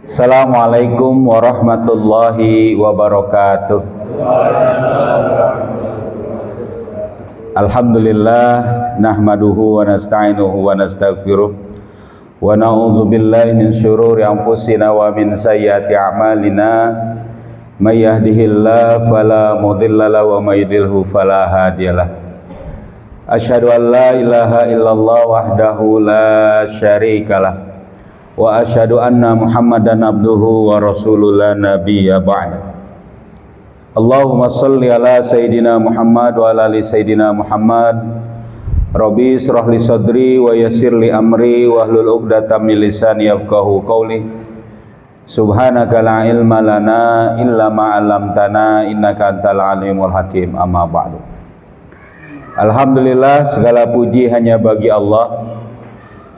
Assalamualaikum warahmatullahi wabarakatuh. Alhamdulillah nahmaduhu wa nasta'inuhu wa nastaghfiruh wa na'udzu billahi min syururi anfusina wa min sayyiati a'malina may yahdihillahu fala mudilla lahu wa may yudlilhu fala hadiyalah. Asyhadu an la ilaha illallah wahdahu la syarikalah wa asyhadu anna Muhammadan abduhu wa rasulul la nabiyya ba'da. Allahumma shalli ala sayyidina Muhammad wa ala ali sayyidina Muhammad. Rabbi israh li sadri wa yassir li amri wa hlul 'uqdatam min lisani yafqahu qawli. Subhanaka la ilma lana illa ma 'allamtana innaka antal alimul hakim. Amma ba'du. Alhamdulillah, segala puji hanya bagi Allah.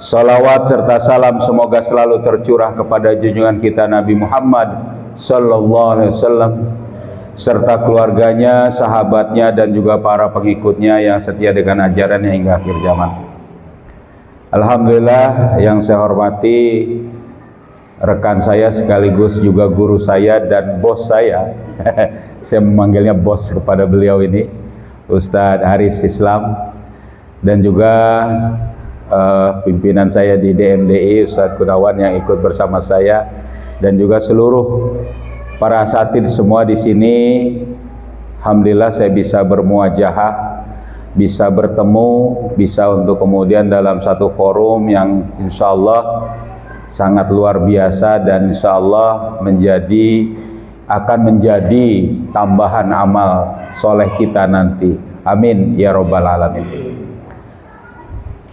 Salawat serta salam semoga selalu tercurah kepada junjungan kita Nabi Muhammad sallallahu alaihi wasallam serta keluarganya, sahabatnya dan juga para pengikutnya yang setia dengan ajarannya hingga akhir zaman. Alhamdulillah, yang saya hormati rekan saya sekaligus juga guru saya dan bos saya. Saya memanggilnya bos kepada beliau ini, Ustadz Haris Islam, dan juga pimpinan saya di DMDI Ustadz Gunawan yang ikut bersama saya, dan juga seluruh para asatidz semua di sini. Alhamdulillah saya bisa bermuajahah, bisa bertemu, bisa untuk kemudian dalam satu forum yang insya Allah sangat luar biasa dan insya Allah akan menjadi tambahan amal soleh kita nanti. Amin ya robbal alamin.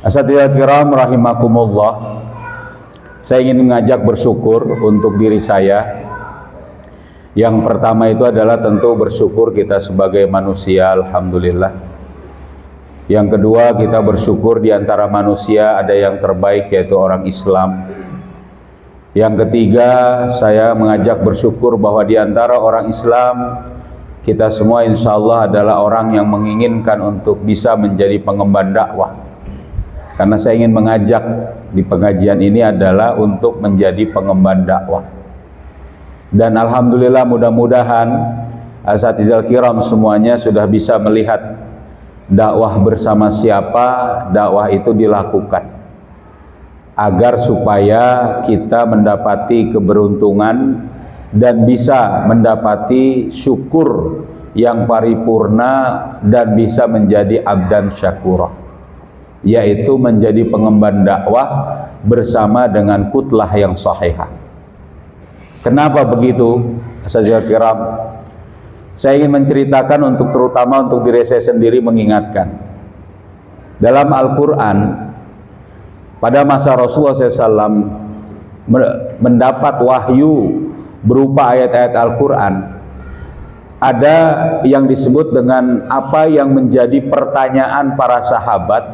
Asatidz kiram rahimakumullah, saya ingin mengajak bersyukur untuk diri saya. Yang pertama itu adalah tentu bersyukur kita sebagai manusia, alhamdulillah. Yang kedua, kita bersyukur di antara manusia ada yang terbaik, yaitu orang Islam. Yang ketiga, saya mengajak bersyukur bahwa di antara orang Islam kita semua insya Allah adalah orang yang menginginkan untuk bisa menjadi pengemban dakwah. Karena saya ingin mengajak di pengajian ini adalah untuk menjadi pengemban dakwah. Dan alhamdulillah, mudah-mudahan asatidz kiram semuanya sudah bisa melihat dakwah bersama siapa dakwah itu dilakukan, agar supaya kita mendapati keberuntungan dan bisa mendapati syukur yang paripurna dan bisa menjadi abdan syakurah, yaitu menjadi pengemban dakwah bersama dengan kutlah yang sahihah. Kenapa begitu, asatidz kiram? Saya ingin menceritakan terutama untuk diri saya sendiri, mengingatkan. Dalam Al-Quran, pada masa Rasulullah SAW mendapat wahyu berupa ayat-ayat Al-Quran, ada yang disebut dengan apa yang menjadi pertanyaan para sahabat,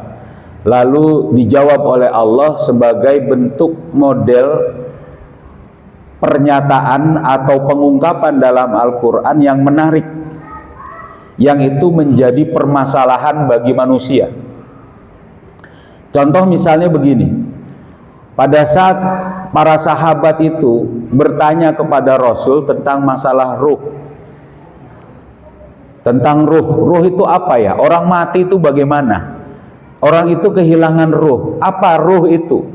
lalu dijawab oleh Allah sebagai bentuk model pernyataan atau pengungkapan dalam Al-Quran yang menarik, yang itu menjadi permasalahan bagi manusia. Contoh misalnya begini, pada saat para sahabat itu bertanya kepada Rasul tentang masalah ruh, tentang ruh itu apa ya? Orang mati itu bagaimana? Orang itu kehilangan ruh, apa ruh itu?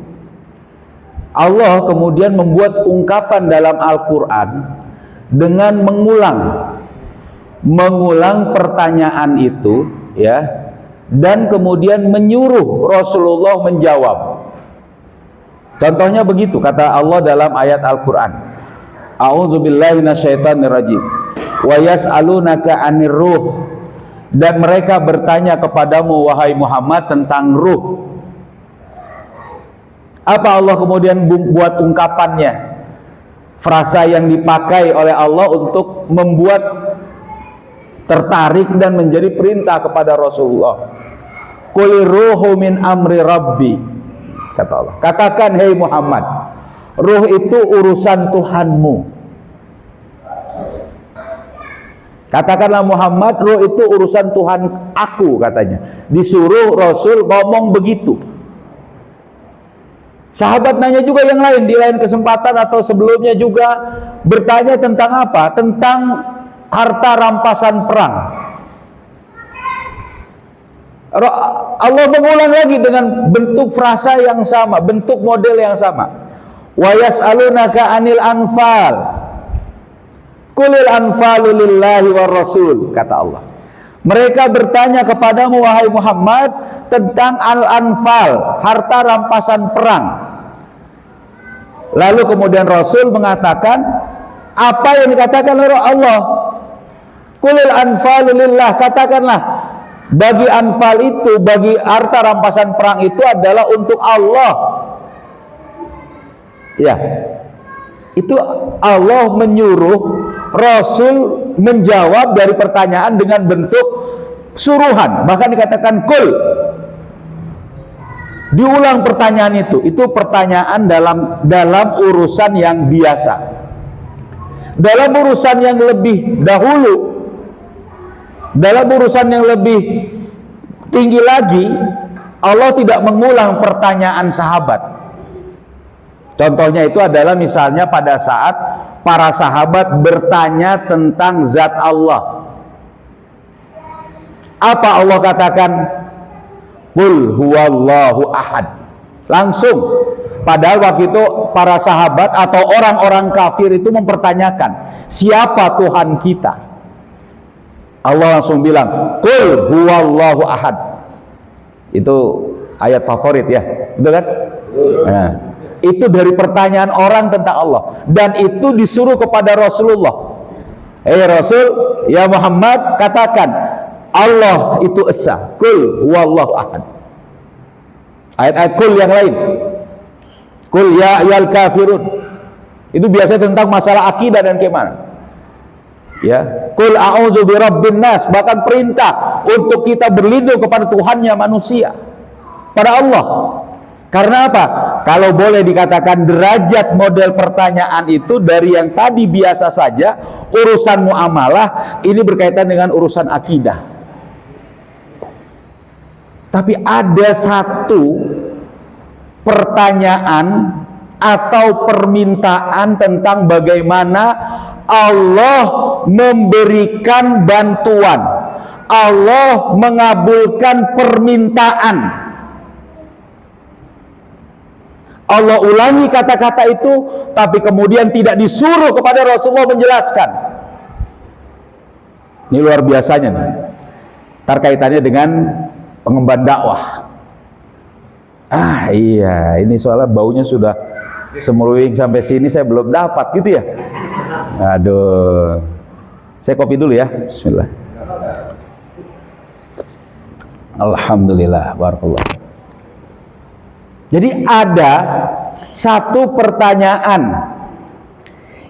Allah kemudian membuat ungkapan dalam Al-Quran dengan mengulang pertanyaan itu, ya, dan kemudian menyuruh Rasulullah menjawab. Contohnya begitu, kata Allah dalam ayat Al-Quran, A'udzubillahi minasyaitonirrajim, wa yas'alunaka 'anir ruh, dan mereka bertanya kepadamu wahai Muhammad tentang ruh. Apa Allah kemudian buat ungkapannya, frasa yang dipakai oleh Allah untuk membuat tertarik dan menjadi perintah kepada Rasulullah. Qul ruhu min amri rabbi, kata Allah. Katakan, hei Muhammad, ruh itu urusan Tuhanmu. Katakanlah Muhammad, ruh itu urusan Tuhan aku, katanya. Disuruh Rasul ngomong begitu. Sahabat nanya juga yang lain di lain kesempatan atau sebelumnya juga bertanya tentang apa? Tentang harta rampasan perang. Allah mengulang lagi dengan bentuk frasa yang sama, bentuk model yang sama. Wa yas'alunaka 'anil anfal. Qulil anfalu lillahi war rasul, kata Allah. Mereka bertanya kepadamu wahai Muhammad tentang al-anfal, harta rampasan perang. Lalu kemudian Rasul mengatakan apa yang dikatakan oleh Allah. Qulil anfalu lillah, katakanlah bagi anfal itu, bagi harta rampasan perang itu adalah untuk Allah. Ya, itu Allah menyuruh Rasul menjawab dari pertanyaan dengan bentuk suruhan, bahkan dikatakan kul. Diulang pertanyaan itu pertanyaan dalam urusan yang biasa. Dalam urusan yang lebih dahulu, dalam urusan yang lebih tinggi lagi, Allah tidak mengulang pertanyaan sahabat. Contohnya itu adalah misalnya pada saat para sahabat bertanya tentang zat Allah. Apa Allah katakan? Qul huwallahu ahad. Langsung. Padahal waktu itu para sahabat atau orang-orang kafir itu mempertanyakan, siapa Tuhan kita? Allah langsung bilang, Qul huwallahu ahad. Itu ayat favorit ya, betul kan? Nah, itu dari pertanyaan orang tentang Allah, dan itu disuruh kepada Rasulullah. Rasul, ya Muhammad, katakan Allah itu esa. Qul huwallahu ahad. Ayat-ayat qul yang lain, qul ya ayyuhal kafirun, itu biasanya tentang masalah akidah dan keimanan. Ya, qul a'udzu birabbin nas, bahkan perintah untuk kita berlindung kepada Tuhannya manusia, pada Allah. Karena apa? Kalau boleh dikatakan derajat model pertanyaan itu dari yang tadi biasa saja, urusan muamalah, ini berkaitan dengan urusan akidah. Tapi ada satu pertanyaan atau permintaan tentang bagaimana Allah memberikan bantuan, Allah mengabulkan permintaan. Allah ulangi kata-kata itu, tapi kemudian tidak disuruh kepada Rasulullah menjelaskan. Ini luar biasanya nih. Terkaitannya dengan pengemban dakwah. Iya, ini soalnya baunya sudah semeruing sampai sini, saya belum dapat gitu ya. Aduh. Saya kopi dulu ya. Bismillah. Alhamdulillah, barakallah. Jadi ada satu pertanyaan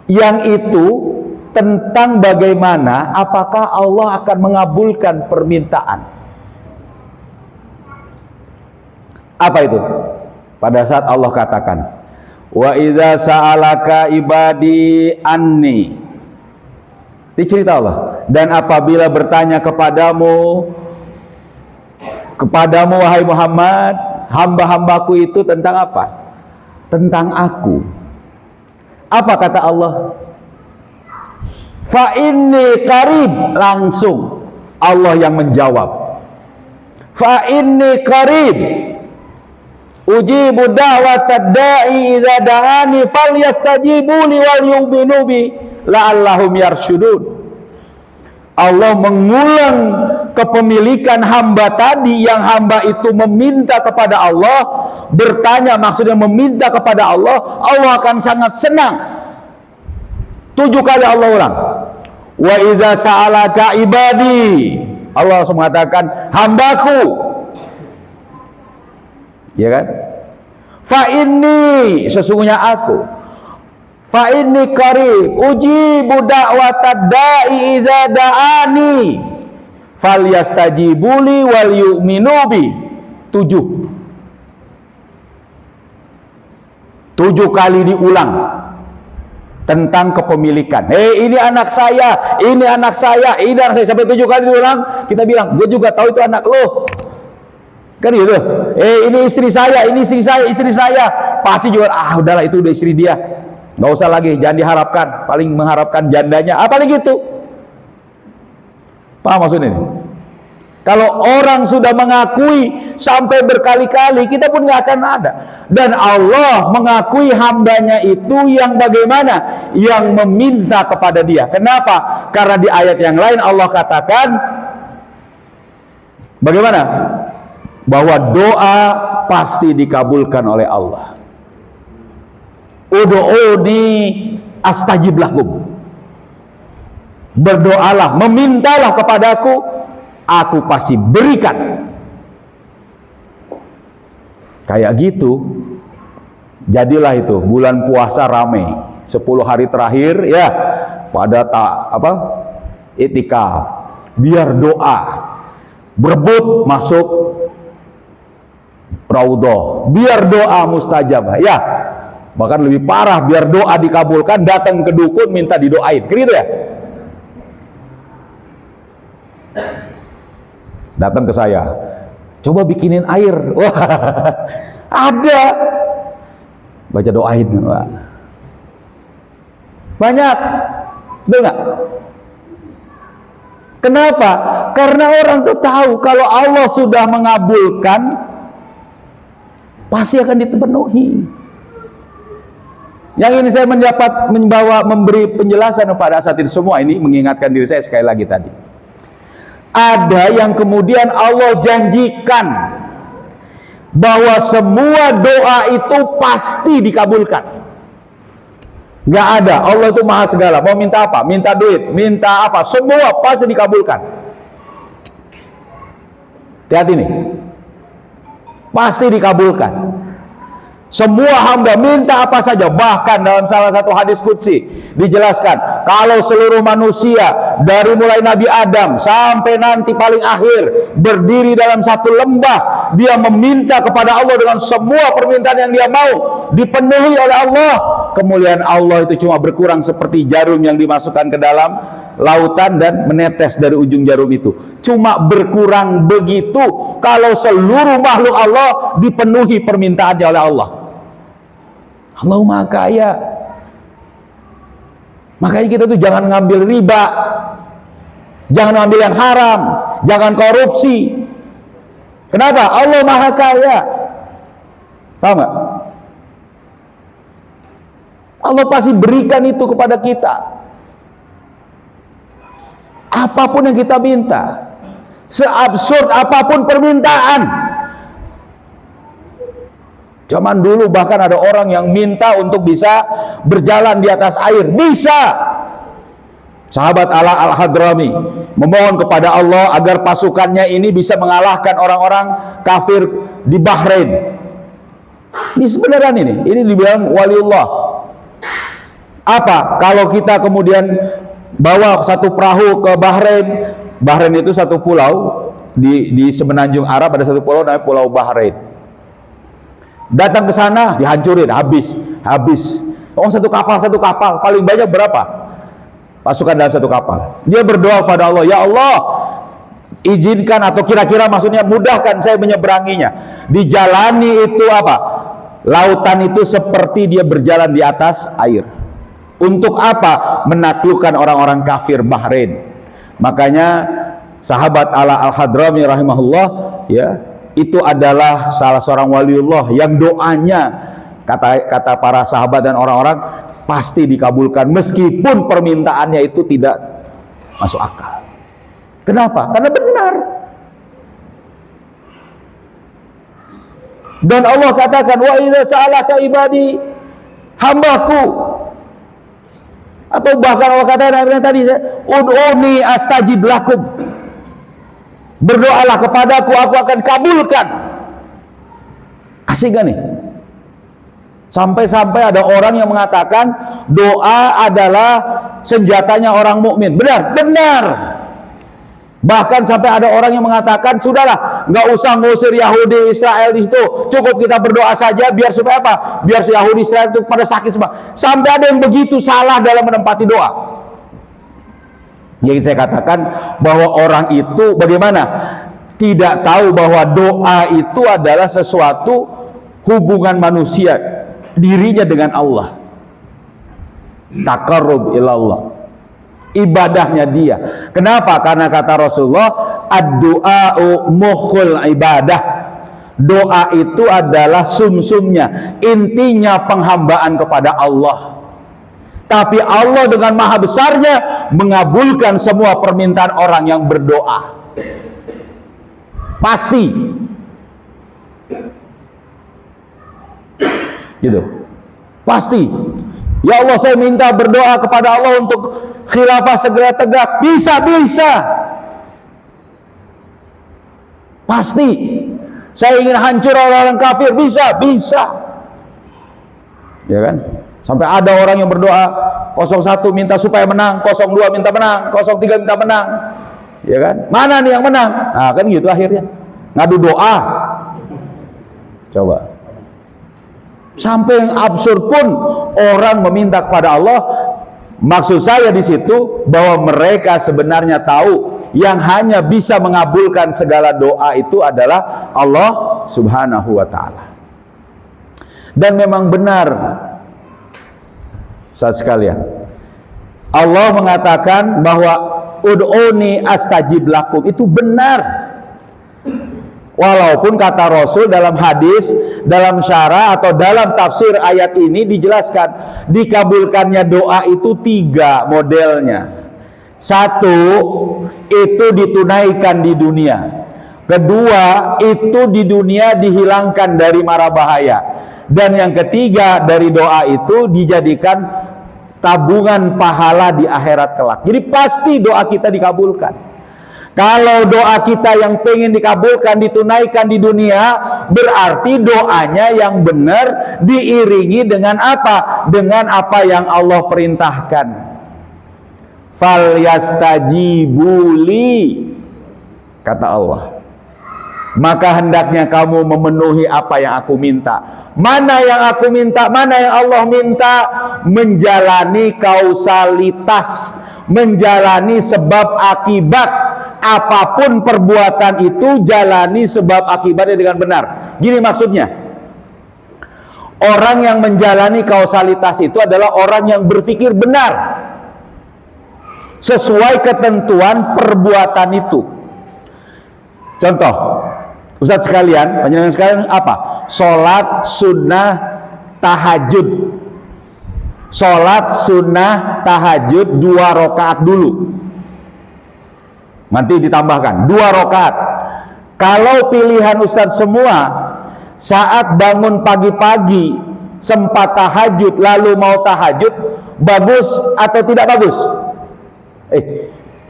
yang itu tentang bagaimana apakah Allah akan mengabulkan permintaan. Apa itu? Pada saat Allah katakan, wa idza sa'alaka ibadi anni. Ini cerita Allah. Dan apabila bertanya kepadamu wahai Muhammad, hamba-hambaku itu tentang apa? Tentang aku. Apa kata Allah? Fa inni qarib. Langsung Allah yang menjawab. Fa inni qarib. Ujibu da'watad da'i idza da'ani falyastajibu li wal yu'minu bi la'allahum yarsyudun. Allah mengulang kepemilikan hamba tadi, yang hamba itu meminta kepada Allah, bertanya maksudnya meminta kepada Allah, Allah akan sangat senang. 7 kali Allah ulang. Wa idza sa'alaka ibadi, Allah langsung mengatakan hambaku. Ya kan? Fa inni, sesungguhnya aku. Fa inni qarib ujibu da'watad da'i idza da'ani falyastajibu li wal yu'minu bi. 7 kali diulang tentang kepemilikan. Ini anak saya, ini anak saya, ini anak saya. Sampai 7 kali diulang, kita bilang, gue juga tahu itu anak lo. Kan gitu. Ini istri saya, ini istri saya, istri saya. pasti juga udahlah itu udah istri dia, nggak usah lagi, jangan diharapkan, paling mengharapkan jandanya, paling gitu. Paham maksudnya ini? Kalau orang sudah mengakui sampai berkali-kali, kita pun nggak akan ada. Dan Allah mengakui hambanya itu yang bagaimana? Yang meminta kepada dia. Kenapa? Karena di ayat yang lain Allah katakan bagaimana? Bahwa doa pasti dikabulkan oleh Allah. Ud'uni astajib lakum. Berdoalah, memintalah kepadaku, aku pasti berikan. Kayak gitu. Jadilah itu bulan puasa rame 10 hari terakhir ya pada iktikaf, biar doa, berebut masuk raudhah, biar doa mustajabah ya. Bahkan lebih parah, biar doa dikabulkan datang ke dukun minta didoain, gitu ya. Datang ke saya, coba bikinin air. Wah, ada, baca doain, Pak. Banyak, betul nggak? Kenapa? Karena orang tuh tahu kalau Allah sudah mengabulkan, pasti akan dipenuhi. Yang ini saya memberi penjelasan kepada asatidz semua ini, mengingatkan diri saya sekali lagi tadi. Ada yang kemudian Allah janjikan bahwa semua doa itu pasti dikabulkan. Nggak ada, Allah itu maha segala. Mau minta apa? Minta duit, minta apa? Semua pasti dikabulkan. Hati-hati nih, pasti dikabulkan. Semua hamba minta apa saja. Bahkan dalam salah satu hadis qudsi dijelaskan, kalau seluruh manusia dari mulai Nabi Adam sampai nanti paling akhir berdiri dalam satu lembah, dia meminta kepada Allah dengan semua permintaan yang dia mau, dipenuhi oleh Allah. Kemuliaan Allah itu cuma berkurang seperti jarum yang dimasukkan ke dalam lautan dan menetes dari ujung jarum itu. Cuma berkurang begitu kalau seluruh makhluk Allah dipenuhi permintaannya oleh Allah. Allah Maha Kaya. Makanya kita tuh jangan ngambil riba, jangan ngambil yang haram, jangan korupsi. Kenapa? Allah Maha Kaya. Tahu nggak? Allah pasti berikan itu kepada kita. Apapun yang kita minta, seabsurd apapun permintaan. Zaman dulu bahkan ada orang yang minta untuk bisa berjalan di atas air. Bisa. Sahabat Ala Al-Hadrami memohon kepada Allah agar pasukannya ini bisa mengalahkan orang-orang kafir di Bahrain. Ini sebenarnya ini dibilang waliullah. Apa? Kalau kita kemudian bawa satu perahu ke Bahrain. Bahrain itu satu pulau di semenanjung Arab, ada satu pulau namanya Pulau Bahrain. Datang ke sana dihancurin, habis. Oh, satu kapal paling banyak berapa pasukan dalam satu kapal? Dia berdoa pada Allah, ya Allah, izinkan atau kira-kira maksudnya mudahkan saya menyeberanginya. Dijalani itu apa? Lautan itu seperti dia berjalan di atas air. Untuk apa? Menaklukkan orang-orang kafir Bahrain. Makanya sahabat Ala Al-Hadrami rahimahullah ya, itu adalah salah seorang waliullah yang doanya kata para sahabat dan orang-orang pasti dikabulkan meskipun permintaannya itu tidak masuk akal. Kenapa? Karena benar. Dan Allah katakan, wa idza sa'alaka ibadi, hambaku, atau bahkan Allah katakan tadi, ud'uni astajib lakum. Berdoalah kepadaku, aku akan kabulkan. Asik gak nih? Sampai-sampai ada orang yang mengatakan doa adalah senjatanya orang mukmin. Benar? Benar. Bahkan sampai ada orang yang mengatakan, sudahlah, nggak usah ngusir Yahudi Israel di situ, cukup kita berdoa saja, biar supaya apa? Biar si Yahudi Israel itu pada sakit semua. Sampai ada yang begitu salah dalam menempati doa. Yang saya katakan bahwa orang itu bagaimana? Tidak tahu bahwa doa itu adalah sesuatu hubungan manusia dirinya dengan Allah. Taqarrub ilallah, ibadahnya dia. Kenapa? Karena kata Rasulullah, ad-du'a'u mukhul ibadah. Doa itu adalah sumsumnya, intinya penghambaan kepada Allah. Tapi Allah dengan maha besarnya mengabulkan semua permintaan orang yang berdoa. Pasti. Gitu. Pasti. Ya Allah, saya minta berdoa kepada Allah untuk khilafah segera tegak. Bisa. Pasti. Saya ingin hancur orang-orang kafir. Bisa. Ya kan? Sampai ada orang yang berdoa 01 minta supaya menang, 02 minta menang, 03 minta menang. Ya kan? Mana nih yang menang? Nah, kan gitu akhirnya. Ngadu doa. Coba. Sampai yang absurd pun orang meminta kepada Allah. Maksud saya di situ bahwa mereka sebenarnya tahu yang hanya bisa mengabulkan segala doa itu adalah Allah Subhanahu wa ta'ala. Dan memang benar, saat sekalian, Allah mengatakan bahwa ud'uni astajib lakum, itu benar. Walaupun kata Rasul dalam hadis, dalam syarah atau dalam tafsir ayat ini dijelaskan, dikabulkannya doa itu 3 modelnya. 1, itu ditunaikan di dunia. 2, itu di dunia dihilangkan dari mara bahaya. Dan yang ketiga, dari doa itu dijadikan tabungan pahala di akhirat kelak. Jadi pasti doa kita dikabulkan. Kalau doa kita yang pengen dikabulkan, ditunaikan di dunia, berarti doanya yang benar diiringi dengan apa? Dengan apa yang Allah perintahkan. Fal yastajibuli, kata Allah. Maka hendaknya kamu memenuhi apa yang aku minta. Mana yang aku minta? Mana yang Allah minta? Menjalani kausalitas, menjalani sebab akibat. Apapun perbuatan itu jalani sebab akibatnya dengan benar. Gini maksudnya, orang yang menjalani kausalitas itu adalah orang yang berpikir benar sesuai ketentuan perbuatan itu. Contoh, Ustadz sekalian, panjenengan sekalian, apa? Sholat sunnah tahajud. Sholat sunnah tahajud 2 rakaat dulu. Nanti ditambahkan 2 rakaat. Kalau pilihan Ustadz semua, saat bangun pagi-pagi sempat tahajud lalu mau tahajud, bagus atau tidak bagus?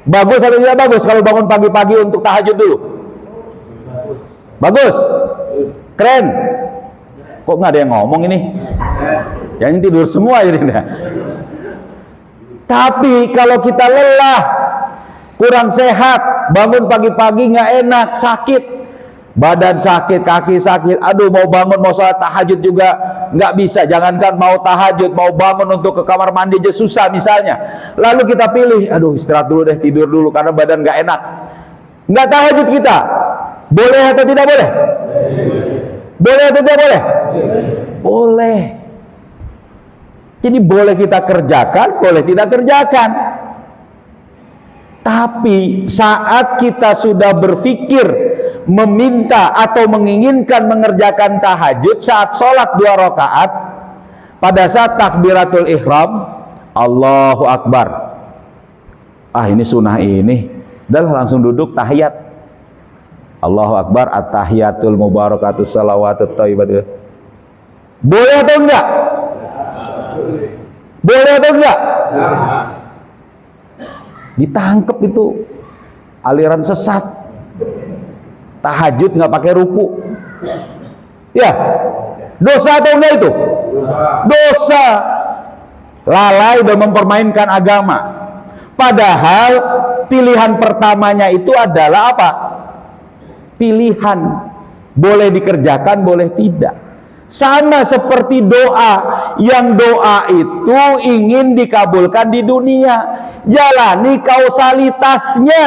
Bagus atau tidak bagus kalau bangun pagi-pagi untuk tahajud dulu? Bagus? Keren? Kok nggak ada yang ngomong ini? Yang tidur semua jadi. Tapi kalau kita lelah, kurang sehat, bangun pagi-pagi nggak enak, sakit, badan sakit, kaki sakit, aduh mau bangun mau sholat tahajud juga nggak bisa. Jangankan mau tahajud, mau bangun untuk ke kamar mandi aja susah misalnya. Lalu kita pilih, aduh istirahat dulu deh, tidur dulu karena badan nggak enak. Nggak tahajud kita, boleh atau tidak boleh? Boleh atau tidak boleh? Boleh. Jadi boleh kita kerjakan, boleh tidak kerjakan. Tapi saat kita sudah berpikir meminta atau menginginkan mengerjakan tahajud saat sholat 2 rakaat, pada saat takbiratul ihram, Allahu Akbar, ini sunnah ini, dan langsung duduk tahiyat, Allahu Akbar, at-tahiyatul mubarakatus salawatut thayyibatul. Boleh atau enggak? Boleh atau enggak? Ditangkep itu aliran sesat, tahajud nggak pakai ruku, ya dosa atau enggak itu? Dosa, lalai dan mempermainkan agama. Padahal pilihan pertamanya itu adalah apa? Pilihan, boleh dikerjakan, boleh tidak. Sama seperti doa, yang doa itu ingin dikabulkan di dunia, jalani kausalitasnya.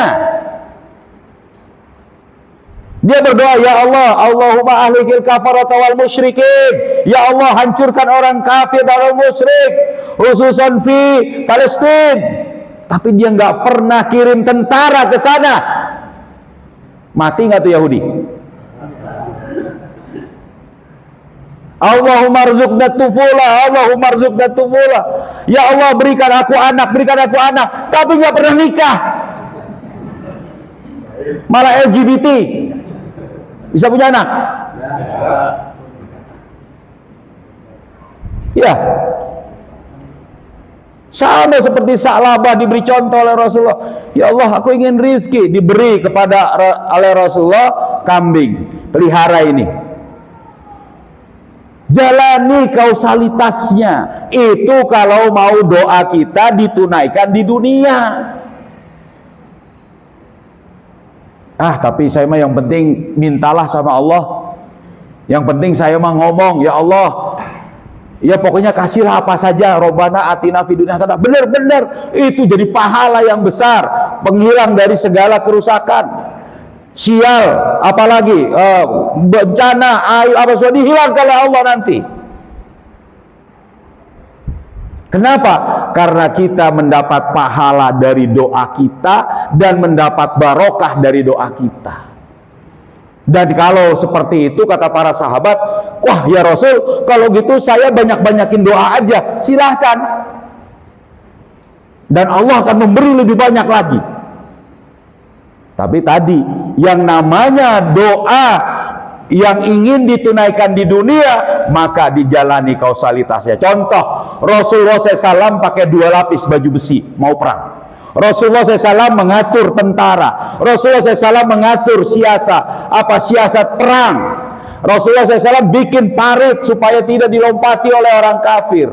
Dia berdoa, ya Allah, Allahumma ahlikil kafarata wal musyrikin. Ya Allah, hancurkan orang kafir dan orang musyrik, khususan fi Palestina. Tapi dia nggak pernah kirim tentara ke sana. Mati nggak tuh Yahudi? Allahumma rzuqna tufula, Allahumma rzuqna tufula. Ya Allah, berikan aku anak, berikan aku anak. Tapi nggak pernah nikah. Malah LGBT bisa punya anak. Ya. Sama seperti Sa'labah diberi contoh oleh Rasulullah. Ya Allah, aku ingin rizki, diberi kepada oleh Rasulullah kambing, pelihara ini. Jalani kausalitasnya. Itu kalau mau doa kita ditunaikan di dunia. Tapi saya mah yang penting mintalah sama Allah. Yang penting saya mah ngomong, ya Allah, ya pokoknya kasihlah apa saja. Robbana atina fid dunya hasanah. Benar-benar itu jadi pahala yang besar, penghilang dari segala kerusakan. Sial, apalagi bencana, air apa semua dihilangkan oleh Allah nanti. Kenapa? Karena kita mendapat pahala dari doa kita dan mendapat barokah dari doa kita. Dan kalau seperti itu kata para sahabat, wah ya Rasul, kalau gitu saya banyak-banyakin doa aja. Silahkan. Dan Allah akan memberi lebih banyak lagi. Tapi tadi, yang namanya doa yang ingin ditunaikan di dunia, maka dijalani kausalitasnya. Contoh, Rasulullah SAW pakai 2 lapis baju besi mau perang. Rasulullah SAW mengatur tentara. Rasulullah SAW mengatur siasat perang. Rasulullah SAW bikin parit supaya tidak dilompati oleh orang kafir.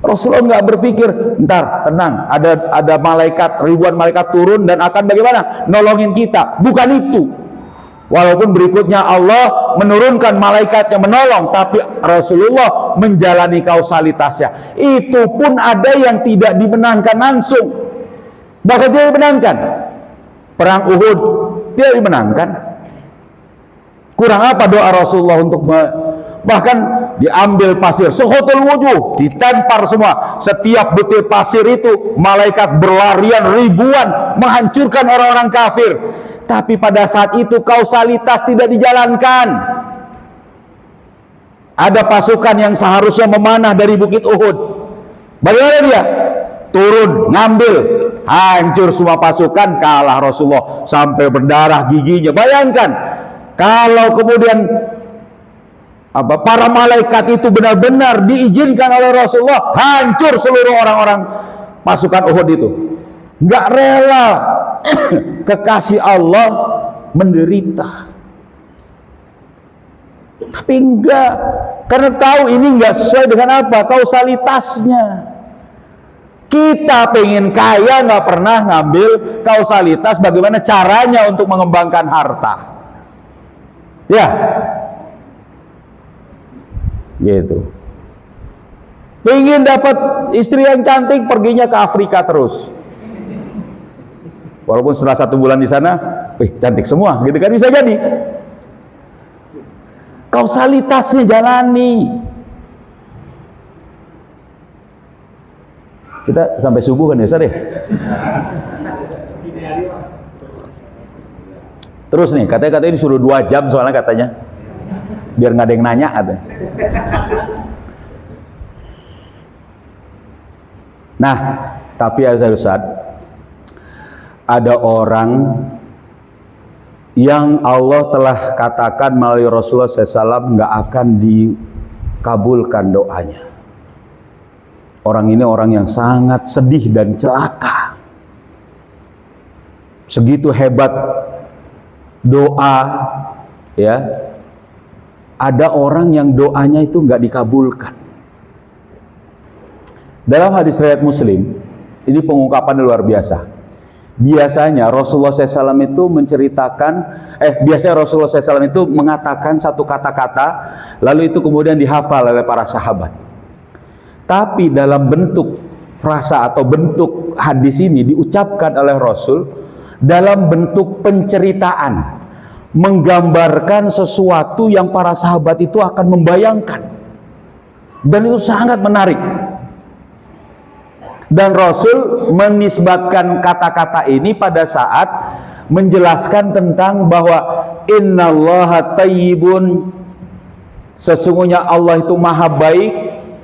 Rasulullah nggak berpikir, ntar tenang, ada malaikat, ribuan malaikat turun dan akan bagaimana nolongin kita. Bukan itu. Walaupun berikutnya Allah menurunkan malaikat yang menolong, tapi Rasulullah menjalani kausalitasnya. Itu pun ada yang tidak dimenangkan langsung, bahkan tidak dimenangkan. Perang Uhud tidak dimenangkan. Kurang apa doa Rasulullah untuk bahkan diambil pasir, sehotul wujuh, ditempar semua. Setiap butir pasir itu malaikat berlarian ribuan menghancurkan orang-orang kafir. Tapi pada saat itu kausalitas tidak dijalankan. Ada pasukan yang seharusnya memanah dari Bukit Uhud. Bagaimana dia? Turun, ngambil, hancur semua pasukan, kalah Rasulullah sampai berdarah giginya. Bayangkan kalau kemudian para malaikat itu benar-benar diizinkan oleh Rasulullah, hancur seluruh orang-orang pasukan Uhud itu. Nggak rela kekasih Allah menderita. Tapi enggak, karena tahu ini enggak sesuai dengan apa kausalitasnya. Kita pengen kaya, nggak pernah ngambil kausalitas bagaimana caranya untuk mengembangkan harta. Ya, gitu. Pengen dapat istri yang cantik, perginya ke Afrika terus. Walaupun setelah 1 bulan di sana, cantik semua, gitu kan, bisa jadi. Kausalitasnya jalani. Kita sampai subuh kan ya, Ustaz ya? Terus nih, katanya disuruh 2 jam soalnya katanya. Biar nggak ada yang nanya katanya. Nah, tapi ya Ustaz, ada orang yang Allah telah katakan melalui Rasulullah SAW nggak akan dikabulkan doanya. Orang ini orang yang sangat sedih dan celaka. Segitu hebat doa, ya. Ada orang yang doanya itu nggak dikabulkan. Dalam hadis riwayat Muslim, ini pengungkapan luar biasa. Biasanya Rasulullah SAW itu menceritakan, biasanya Rasulullah SAW itu mengatakan satu kata-kata, lalu itu kemudian dihafal oleh para sahabat. Tapi dalam bentuk frasa atau bentuk hadis ini diucapkan oleh Rasul dalam bentuk penceritaan. menggambarkan sesuatu yang para sahabat itu akan membayangkan, dan itu sangat menarik. Dan Rasul menisbatkan kata-kata ini pada saat menjelaskan tentang bahwa innallaha thayyibun, sesungguhnya Allah itu maha baik,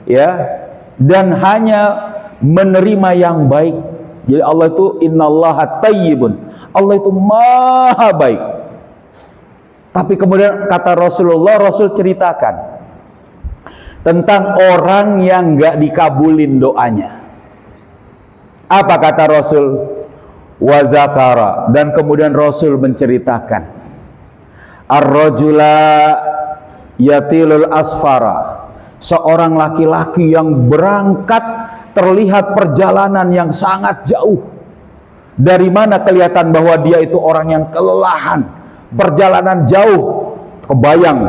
ya, dan hanya menerima yang baik. Jadi Allah itu innallaha thayyibun, Allah itu maha baik. Tapi kemudian kata Rasulullah, Rasul ceritakan tentang orang yang nggak dikabulin doanya. Apa kata Rasul? Wa zakara, dan kemudian Rasul menceritakan ar-rajula yatilul asfara, seorang laki-laki yang berangkat terlihat perjalanan yang sangat jauh. Dari mana kelihatan bahwa dia itu orang yang kelelahan, perjalanan jauh. Kebayang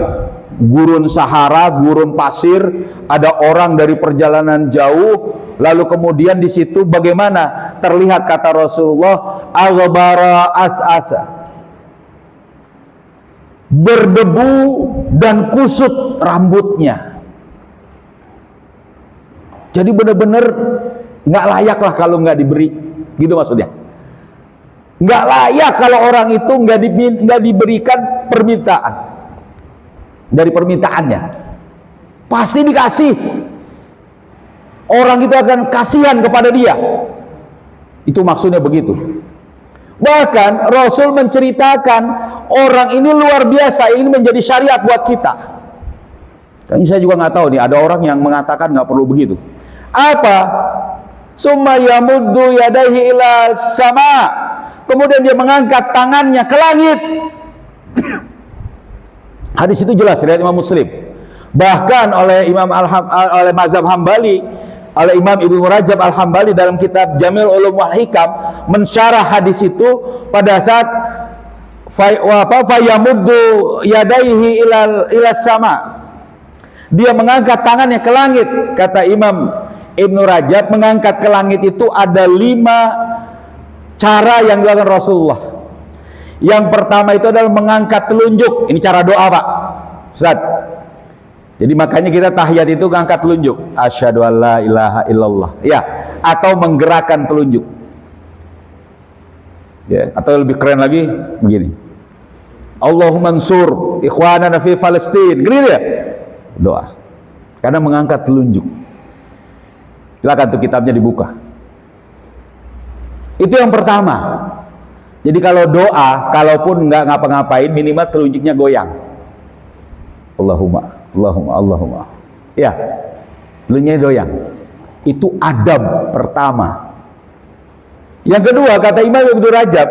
gurun Sahara, gurun pasir, ada orang dari perjalanan jauh, lalu kemudian di situ bagaimana terlihat kata Rasulullah, aghbara as'asa, berdebu dan kusut rambutnya. Jadi benar-benar nggak layak lah kalau nggak diberi, gitu maksudnya. Nggak layak kalau orang itu nggak diberikan permintaan dari permintaannya. Pasti dikasih. Orang itu akan kasihan kepada dia. Itu maksudnya begitu. Bahkan Rasul menceritakan orang ini luar biasa, ini menjadi syariat buat kita. Kayaknya saya juga nggak tahu nih, ada orang yang mengatakan nggak perlu begitu. Apa? Summa yamuddu yadayhi ila sama. Kemudian dia mengangkat tangannya ke langit. Hadis itu jelas riwayat Imam Muslim. Bahkan oleh oleh mazhab Hambali, oleh Imam Ibnu Rajab Al-Hambali dalam kitab Jamil Ulum wal Hikam mensyarah hadis itu pada saat fayamuddu yadaihi ila sama. Dia mengangkat tangannya ke langit. Kata Imam Ibnu Rajab, mengangkat ke langit itu ada 5 cara yang dilakukan Rasulullah. Yang pertama itu adalah mengangkat telunjuk. Ini cara doa, Pak Ustaz. Jadi makanya kita tahiyat itu ngangkat telunjuk. Asyhadu alla ilaha illallah. Ya, atau menggerakkan telunjuk. Ya, atau lebih keren lagi begini. Allahumma ansur ikhwanana fi Palestin. Gini ya. Doa. Karena mengangkat telunjuk. Silakan tuh kitabnya dibuka. Itu yang pertama. Jadi kalau doa, kalaupun nggak ngapa-ngapain, minimal telunjuknya goyang. Allahumma, Allahumma, Allahumma. Ya, telunjuknya goyang. Itu adab pertama. Yang kedua, kata Imam Ibnu Rajab,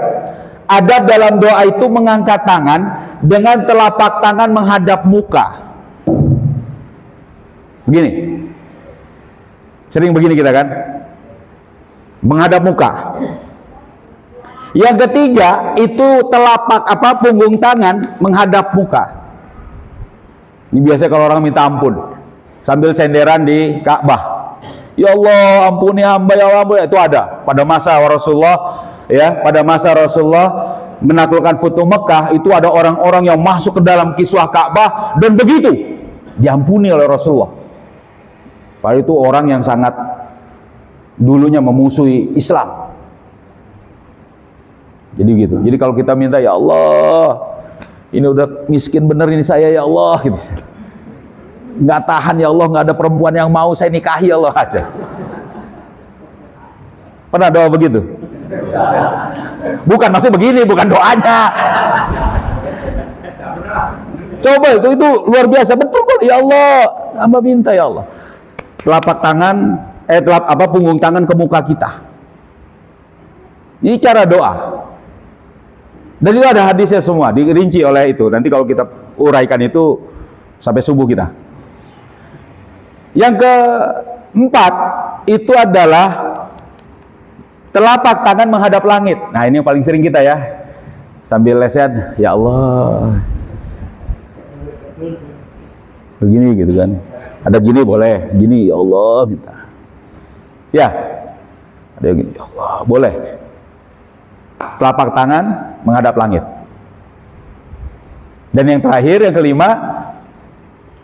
adab dalam doa itu mengangkat tangan dengan telapak tangan menghadap muka. Begini. Sering begini kita kan? Menghadap muka. Yang ketiga itu telapak punggung tangan menghadap muka. Ini biasa kalau orang minta ampun sambil senderan di Ka'bah. Ya Allah, ampuni hamba, ya Allah. Itu ada pada masa Rasulullah, ya, pada masa Rasulullah menaklukkan Futuh Mekah, itu ada orang-orang yang masuk ke dalam kiswah Ka'bah dan begitu diampuni oleh Rasulullah. Padahal itu orang yang sangat dulunya memusuhi Islam. Jadi gitu. Jadi kalau kita minta, ya Allah, ini udah miskin bener ini saya, ya Allah, gitu. Nggak tahan ya Allah, nggak ada perempuan yang mau saya nikahi, ya Allah, aja. Pernah doa begitu? Bukan, maksudnya begini, bukan doanya. Coba itu luar biasa, betul kok, ya Allah, hamba minta ya Allah. Telapak tangan, punggung tangan ke muka kita. Ini cara doa. Dan itu ada hadisnya semua, dirinci oleh itu. Nanti kalau kita uraikan itu sampai subuh kita. Yang keempat itu adalah telapak tangan menghadap langit. Nah, ini yang paling sering kita ya. Sambil lesehan, ya Allah. Begini gitu kan. Ada gini boleh, gini ya Allah minta. Ya. Ada yang gini, ya Allah, boleh. Telapak tangan menghadap langit. Dan yang terakhir, yang kelima,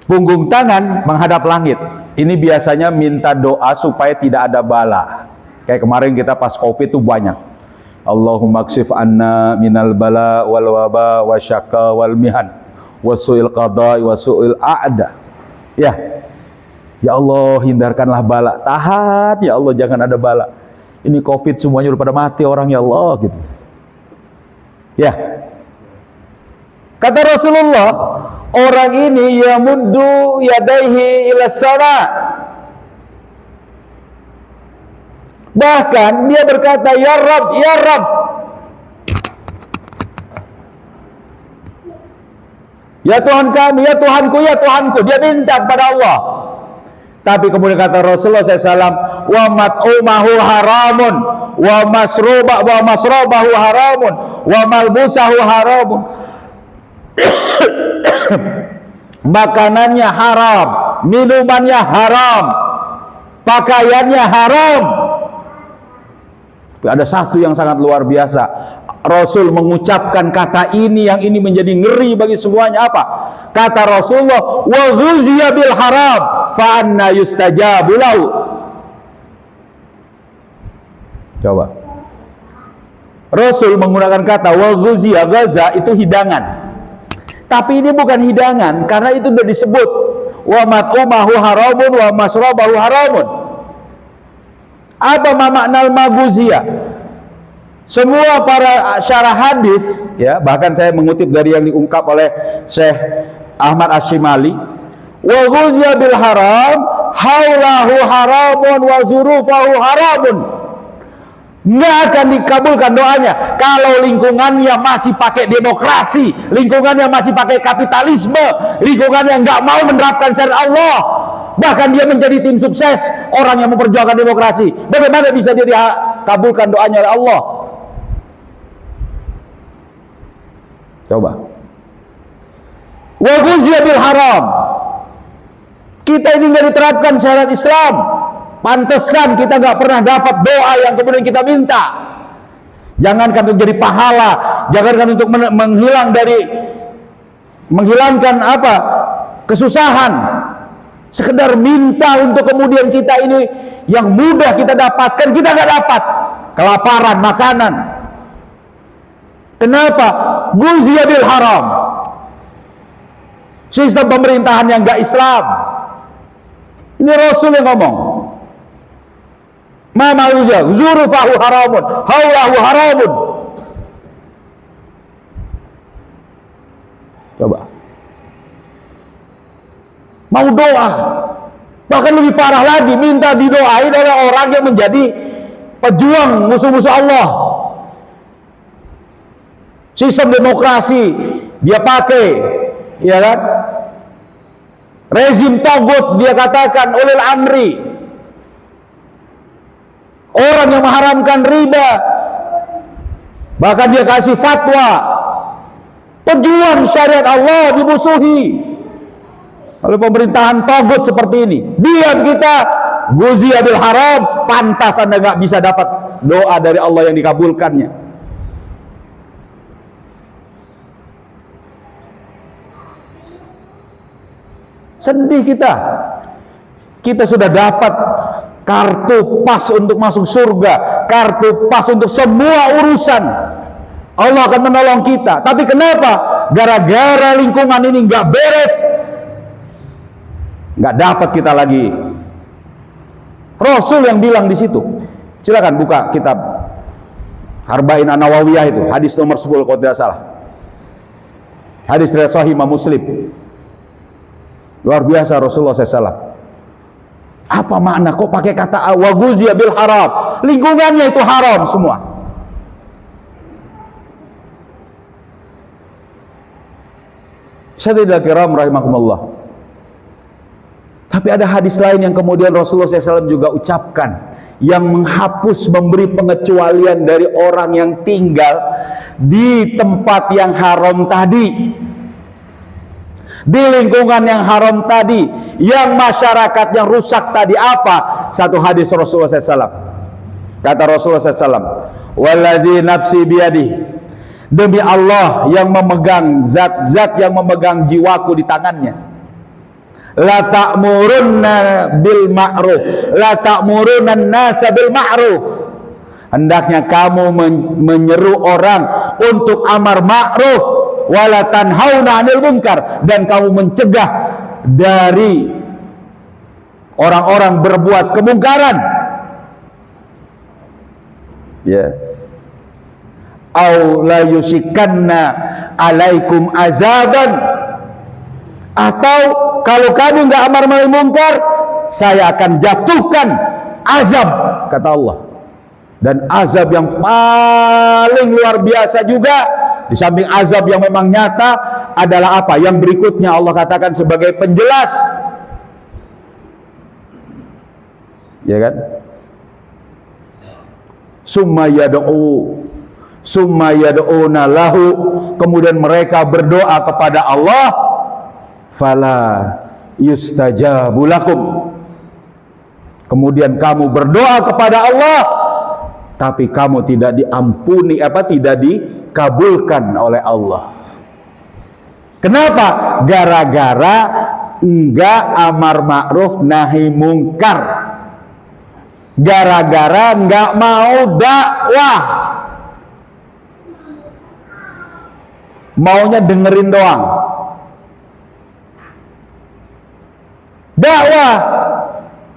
punggung tangan menghadap langit. Ini biasanya minta doa supaya tidak ada bala. Kayak kemarin kita pas Covid itu banyak. Allahumma kshif anna minal bala wal waba wa syaka wal mihan wa su'il qadai wa su'il a'da. Ya Allah, hindarkanlah bala. Tahan ya Allah, jangan ada bala. Ini Covid semuanya udah pada mati orang, ya Allah gitu. Ya. Kata Rasulullah, orang ini yamuddu yadaihi ila sama. Bahkan dia berkata, ya Rabb, ya Rabb. Ya Tuhan kami, ya Tuhanku, ya Tuhanku. Dia minta kepada Allah. Tapi kemudian kata Rasulullah SAW, wa mat'umahu haramun, wa masrobahu haramun, wa malbusahu haramun. Makanannya haram, minumannya haram, pakaiannya haram. Ada satu yang sangat luar biasa. Rasul mengucapkan kata ini, yang ini menjadi ngeri bagi semuanya. Apa? Kata Rasulullah, wa ghuziya bil haram fa anna yustajabu lahu. Coba. Rasul menggunakan kata wa ghuziya, gaza itu hidangan. Tapi ini bukan hidangan, karena itu sudah disebut wa mat'umahu haramun wa masrabahu haramun. Apa makna al-maghuziyah? Semua para syarah hadis, ya, bahkan saya mengutip dari yang diungkap oleh Syekh Ahmad Asyimali, wa ghuziya bil haram haulahu haramun wa zurufahu haramun. Nggak akan dikabulkan doanya kalau lingkungannya masih pakai demokrasi, lingkungannya masih pakai kapitalisme, lingkungannya nggak mau menerapkan syariat Allah. Bahkan dia menjadi tim sukses orang yang memperjuangkan demokrasi. Bagaimana bisa dia dikabulkan doanya oleh Allah? Coba. Wa ghuziya bil haram. Kita ini nggak diterapkan syariat Islam. Pantesan kita nggak pernah dapat doa yang kemudian kita minta. Jangankan untuk jadi pahala, jangankan untuk menghilangkan apa? Kesusahan. Sekedar minta untuk kemudian kita ini yang mudah kita dapatkan, kita nggak dapat. Kelaparan, makanan. Kenapa? Ghuziya bil haram. Sistem pemerintahan yang nggak Islam. Ini Rasul yang ngomong. Ma ma'uja zurufahu haramun, haulahu haramun. Coba. Mau doa, bahkan lebih parah lagi, minta didoain oleh orang yang menjadi pejuang musuh-musuh Allah. Sistem demokrasi dia pakai, ya kan? Rezim togut dia katakan ulil amri. Orang yang mengharamkan riba, bahkan dia kasih fatwa, pejuang syariat Allah dimusuhi oleh pemerintahan togut seperti ini. Diam kita, ghuziya bil haram, pantas Anda nggak bisa dapat doa dari Allah yang dikabulkannya. Sedih kita. Kita sudah dapat kartu pas untuk masuk surga, kartu pas untuk semua urusan. Allah akan menolong kita. Tapi kenapa? Gara-gara lingkungan ini nggak beres, nggak dapat kita lagi. Rasul yang bilang di situ. Silakan buka kitab Arba'in An-Nawawiyah itu, hadis nomor 10 kalau tidak salah. Hadis riwayat Sahih Imam Muslim. Luar biasa Rasulullah SAW. Apa makna kok pakai kata wa ghuziya bil haram? Lingkungannya itu haram semua. Sayyidina kiram rahimakumullah. Tapi ada hadis lain yang kemudian Rasulullah SAW juga ucapkan, yang menghapus, memberi pengecualian dari orang yang tinggal di tempat yang haram tadi, di lingkungan yang haram tadi, yang masyarakat yang rusak tadi. Apa? Satu hadis Rasulullah SAW. Kata Rasulullah SAW, "Walladzi nafsi biyadihi demi Allah yang memegang zat-zat yang memegang jiwaku di tangannya, la ta'murunna bil ma'ruf, la ta'murunna an-nasa bil ma'ruf, hendaknya kamu menyeru orang untuk amar ma'ruf, wala tanhauna 'anil munkar, dan kamu mencegah dari orang-orang berbuat kemungkaran. Ya. Au la yusikanna alaikum azaban, atau kalau kamu nggak amar ma'ruf munkar, saya akan jatuhkan azab, kata Allah. Dan azab yang paling luar biasa juga, di samping azab yang memang nyata, adalah apa? Yang berikutnya Allah katakan sebagai penjelas, ya kan? Summa yad'una lahu, kemudian mereka berdoa kepada Allah, fala yustajabu lakum, kemudian kamu berdoa kepada Allah tapi kamu tidak diampuni, tidak dikabulkan oleh Allah. Kenapa? Gara-gara enggak amar ma'ruf nahi mungkar, gara-gara enggak mau dakwah, maunya dengerin doang. Dakwah,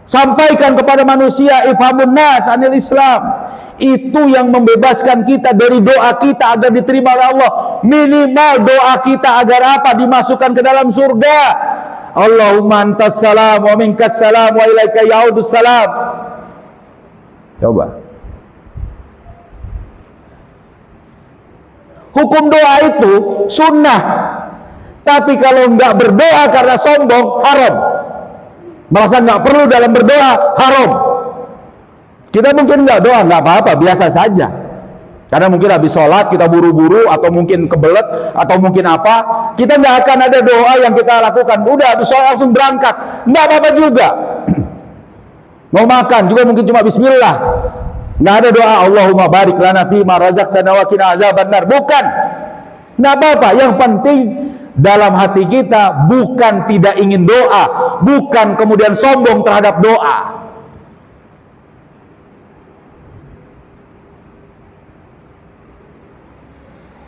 sampaikan kepada manusia, ifhamun nas anil Islam, itu yang membebaskan kita dari doa kita agar diterima oleh Allah. Minimal doa kita agar apa? Dimasukkan ke dalam surga. Allahumma antas salam wa minkas salam wa ilaika yaudus salam. Coba. Hukum doa itu sunnah, tapi kalau nggak berdoa karena sombong, haram. Merasa nggak perlu dalam berdoa, haram. Kita mungkin nggak doa, nggak apa-apa, biasa saja. Karena mungkin habis sholat kita buru-buru, atau mungkin kebelet, atau mungkin apa, kita nggak akan ada doa yang kita lakukan. Udah habis sholat langsung berangkat, nggak apa-apa juga. Mau makan juga mungkin cuma bismillah. Nggak ada doa Allahumma barik lana fima razaqtana wa qina azabannar. Bukan. Nggak apa-apa. Yang penting dalam hati kita bukan tidak ingin doa, bukan kemudian sombong terhadap doa.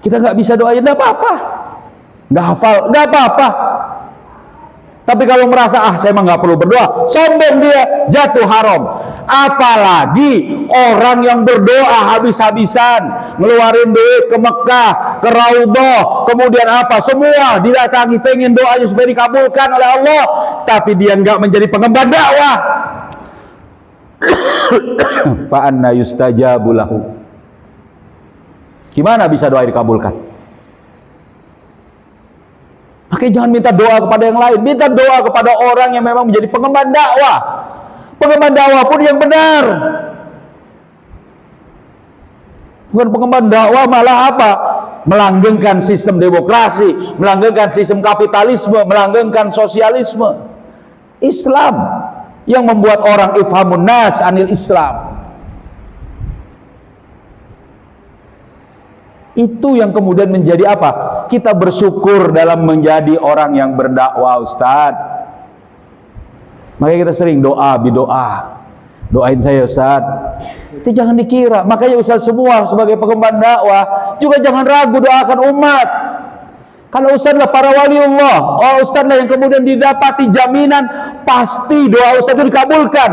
Kita nggak bisa doa, ya nggak apa-apa. Nggak hafal, nggak apa-apa. Tapi kalau merasa saya mah nggak perlu berdoa, sombong dia, jatuh haram. Apalagi orang yang berdoa habis-habisan, ngeluarin duit ke Mekah, ke Raudhah, kemudian apa, semua didatangi pengen doanya supaya dikabulkan oleh Allah, tapi dia nggak menjadi pengemban dakwah. Fa anna yustajabu lahu. Gimana bisa doa dikabulkan? Makanya jangan minta doa kepada yang lain, minta doa kepada orang yang memang menjadi pengemban dakwah. Pengemban dakwah pun yang benar. Bukan pengemban dakwah malah apa? Melanggengkan sistem demokrasi, melanggengkan sistem kapitalisme, melanggengkan sosialisme. Islam yang membuat orang ifhamun nas anil Islam. Itu yang kemudian menjadi apa? Kita bersyukur dalam menjadi orang yang berdakwah, Ustaz. Makanya kita sering doa, bidoa. Doain saya, Ustaz. Itu jangan dikira. Makanya Ustaz semua sebagai pengemban dakwah juga jangan ragu doakan umat. Kalau Ustaz lah para waliullah, Ustaz lah yang kemudian didapati jaminan pasti doa Ustaz itu dikabulkan.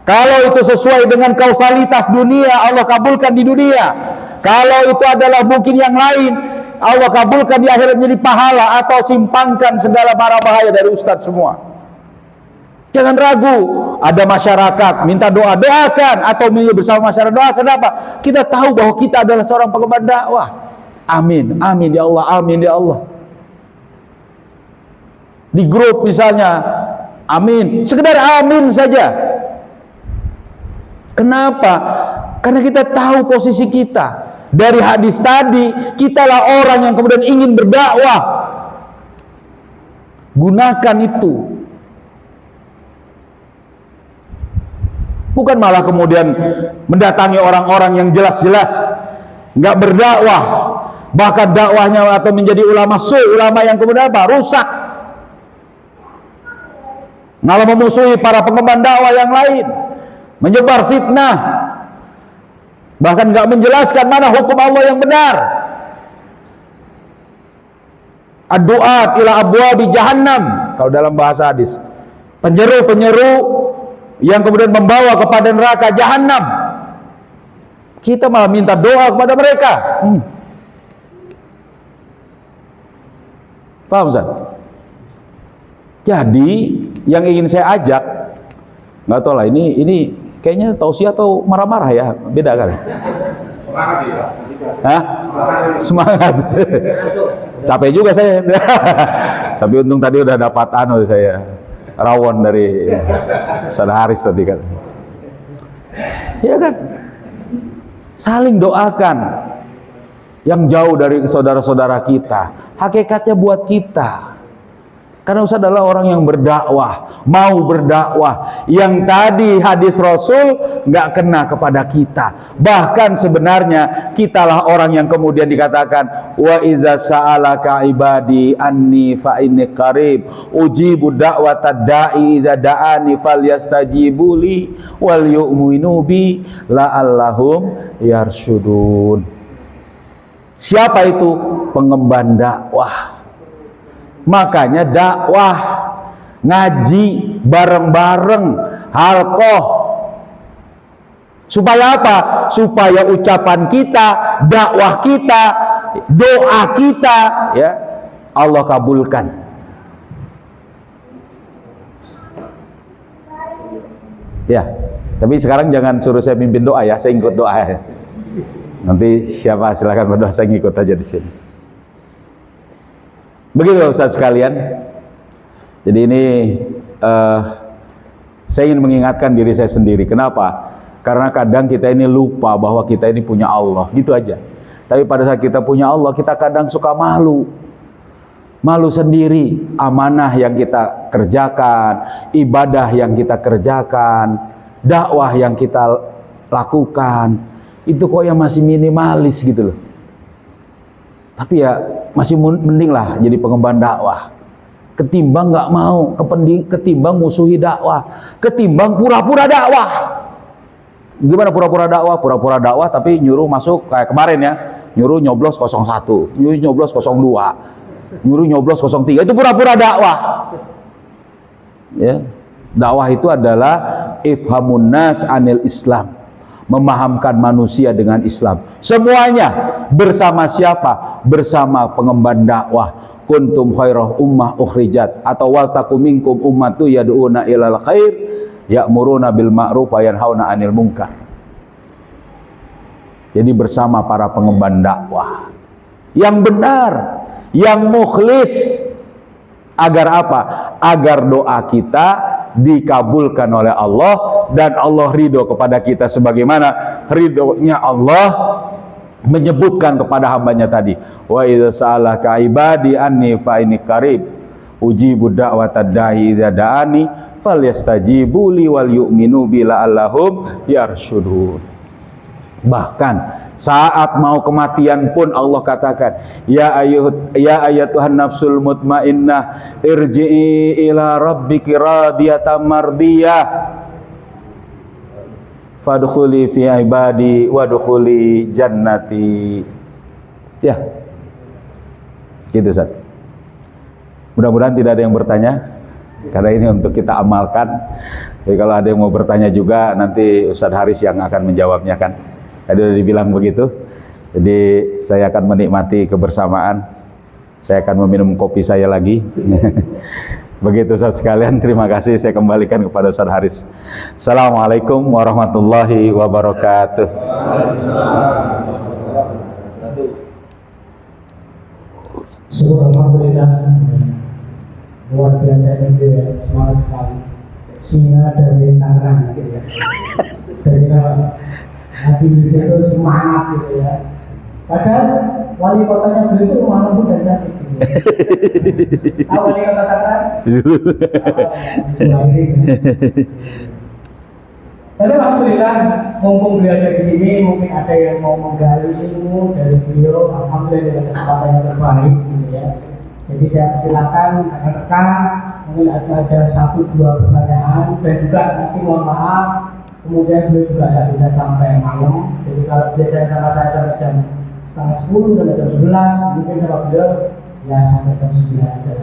Kalau itu sesuai dengan kausalitas dunia, Allah kabulkan di dunia. Kalau itu adalah mungkin yang lain, Allah kabulkan di akhirat menjadi pahala, atau simpangkan segala mara bahaya dari Ustadz semua. Jangan ragu, ada masyarakat minta doa, doakan, atau bersama masyarakat doa. Kenapa? Kita tahu bahwa kita adalah seorang pengemban dakwah. Amin, amin ya Allah, amin ya Allah. Di grup misalnya, amin, sekedar amin saja. Kenapa? Karena kita tahu posisi kita. Dari hadis tadi, kitalah orang yang kemudian ingin berdakwah. Gunakan itu. Bukan malah kemudian mendatangi orang-orang yang jelas-jelas nggak berdakwah, bahkan dakwahnya atau menjadi ulama ulama yang kemudian apa? Rusak, malah memusuhi para pengemban dakwah yang lain, menyebar fitnah, bahkan nggak menjelaskan mana hukum Allah yang benar. Ad-du'at ila abwabi jahannam, kalau dalam bahasa hadis, penyeru-penyeru yang kemudian membawa kepada neraka jahannam. Kita malah minta doa kepada mereka. Paham Ustaz? Jadi yang ingin saya ajak, nggak tahu lah, ini kayaknya tausiah atau marah-marah ya, beda kali. Semangat ya. Hah? Semangat. Capek juga saya. Tapi untung tadi udah dapat saya rawon dari Ustaz Haris tadi kan. Ya kan? Saling doakan yang jauh dari saudara-saudara kita. Hakikatnya buat kita. Karena Ustaz adalah orang yang berdakwah, mau berdakwah. Yang tadi hadis Rasul nggak kena kepada kita. Bahkan sebenarnya kitalah orang yang kemudian dikatakan, wa iza sa'alaka ibadi anni fa inni qarib ujibu da'watad da'i iza da'ani falyastajibu li wal yu'minu bi la'allahum yarsyudun. Siapa itu? Pengemban dakwah. Makanya dakwah, ngaji bareng-bareng, halqah. Supaya apa? Supaya ucapan kita, dakwah kita, doa kita, ya, Allah kabulkan. Ya, tapi sekarang jangan suruh saya mimpin doa ya, saya ikut doa ya. Nanti siapa silakan berdoa, saya ngikut aja di sini. Begitu Ustaz sekalian. Jadi ini saya ingin mengingatkan diri saya sendiri. Kenapa? Karena kadang kita ini lupa bahwa kita ini punya Allah, gitu aja. Tapi pada saat kita punya Allah, kita kadang suka malu. Malu sendiri, amanah yang kita kerjakan, ibadah yang kita kerjakan, dakwah yang kita lakukan, itu kok yang masih minimalis gitu loh. Tapi ya masih mending lah jadi pengemban dakwah, ketimbang nggak mau, ketimbang musuhi dakwah, ketimbang pura-pura dakwah. Gimana pura-pura dakwah? Pura-pura dakwah tapi nyuruh masuk kayak kemarin ya, nyuruh nyoblos 01, nyuruh nyoblos 02, nyuruh nyoblos 03, itu pura-pura dakwah. Ya, dakwah itu adalah ifhamun nas anil Islam, memahamkan manusia dengan Islam. Semuanya bersama siapa? Bersama pengemban dakwah. Kuntum khairah ummah ukhrijat, atau wal takum minkum ummatu yad'una ilal khair ya'muruna bil ma'ruf wa yanhauna 'anil munkar. Jadi bersama para pengemban dakwah yang benar, yang mukhlis, agar apa? Agar doa kita dikabulkan oleh Allah dan Allah ridho kepada kita, sebagaimana ridhonya Allah menyebutkan kepada hambanya tadi, wa idza sa'alaka ibadi anni fa inni qarib ujibu da'watad da'i idza da'ani falyastajibu li wal yu'minu bi la'allahum yarsyudun. Bahkan saat mau kematian pun Allah katakan, ya ayatuhan nafsul mutmainnah irji'i ila rabbiki radiyatan mardiyah fadkhuli fi ibadi wadkhuli jannati. Ya, gitu Ustaz. Mudah-mudahan tidak ada yang bertanya, karena ini untuk kita amalkan. Jadi kalau ada yang mau bertanya juga, nanti Ustaz Haris yang akan menjawabnya kan. Tadi sudah dibilang begitu. Jadi saya akan menikmati kebersamaan. Saya akan meminum kopi saya lagi. Begitu Ustaz sekalian, terima kasih. Saya kembalikan kepada Ustaz Haris. Assalamualaikum warahmatullahi wabarakatuh. Alhamdulillah, luar biasa itu ya, semangat sekali. Singa dari Tangerang gitu ya. Dari Nabi Yusuf itu semangat gitu ya. Padahal wali kotanya beliau itu rumah lembut dan cantik gitu ya. Tahu wali kota Tangerang? Tapi alhamdulillah mumpung beliau ada di sini, mungkin ada yang mau menggali ilmu dari beliau. Alhamdulillah dengan kesempatan yang terbaik, gitu ya. Jadi saya persilakan rekan-rekan, mungkin ada 1-2 pertanyaan, dan juga nanti mohon maaf, kemudian beliau juga tidak bisa sampai malam. Jadi kalau biasanya sama saya sampai jam 9:30 sampai jam 11, mungkin sama beliau ya sampai jam 9 aja.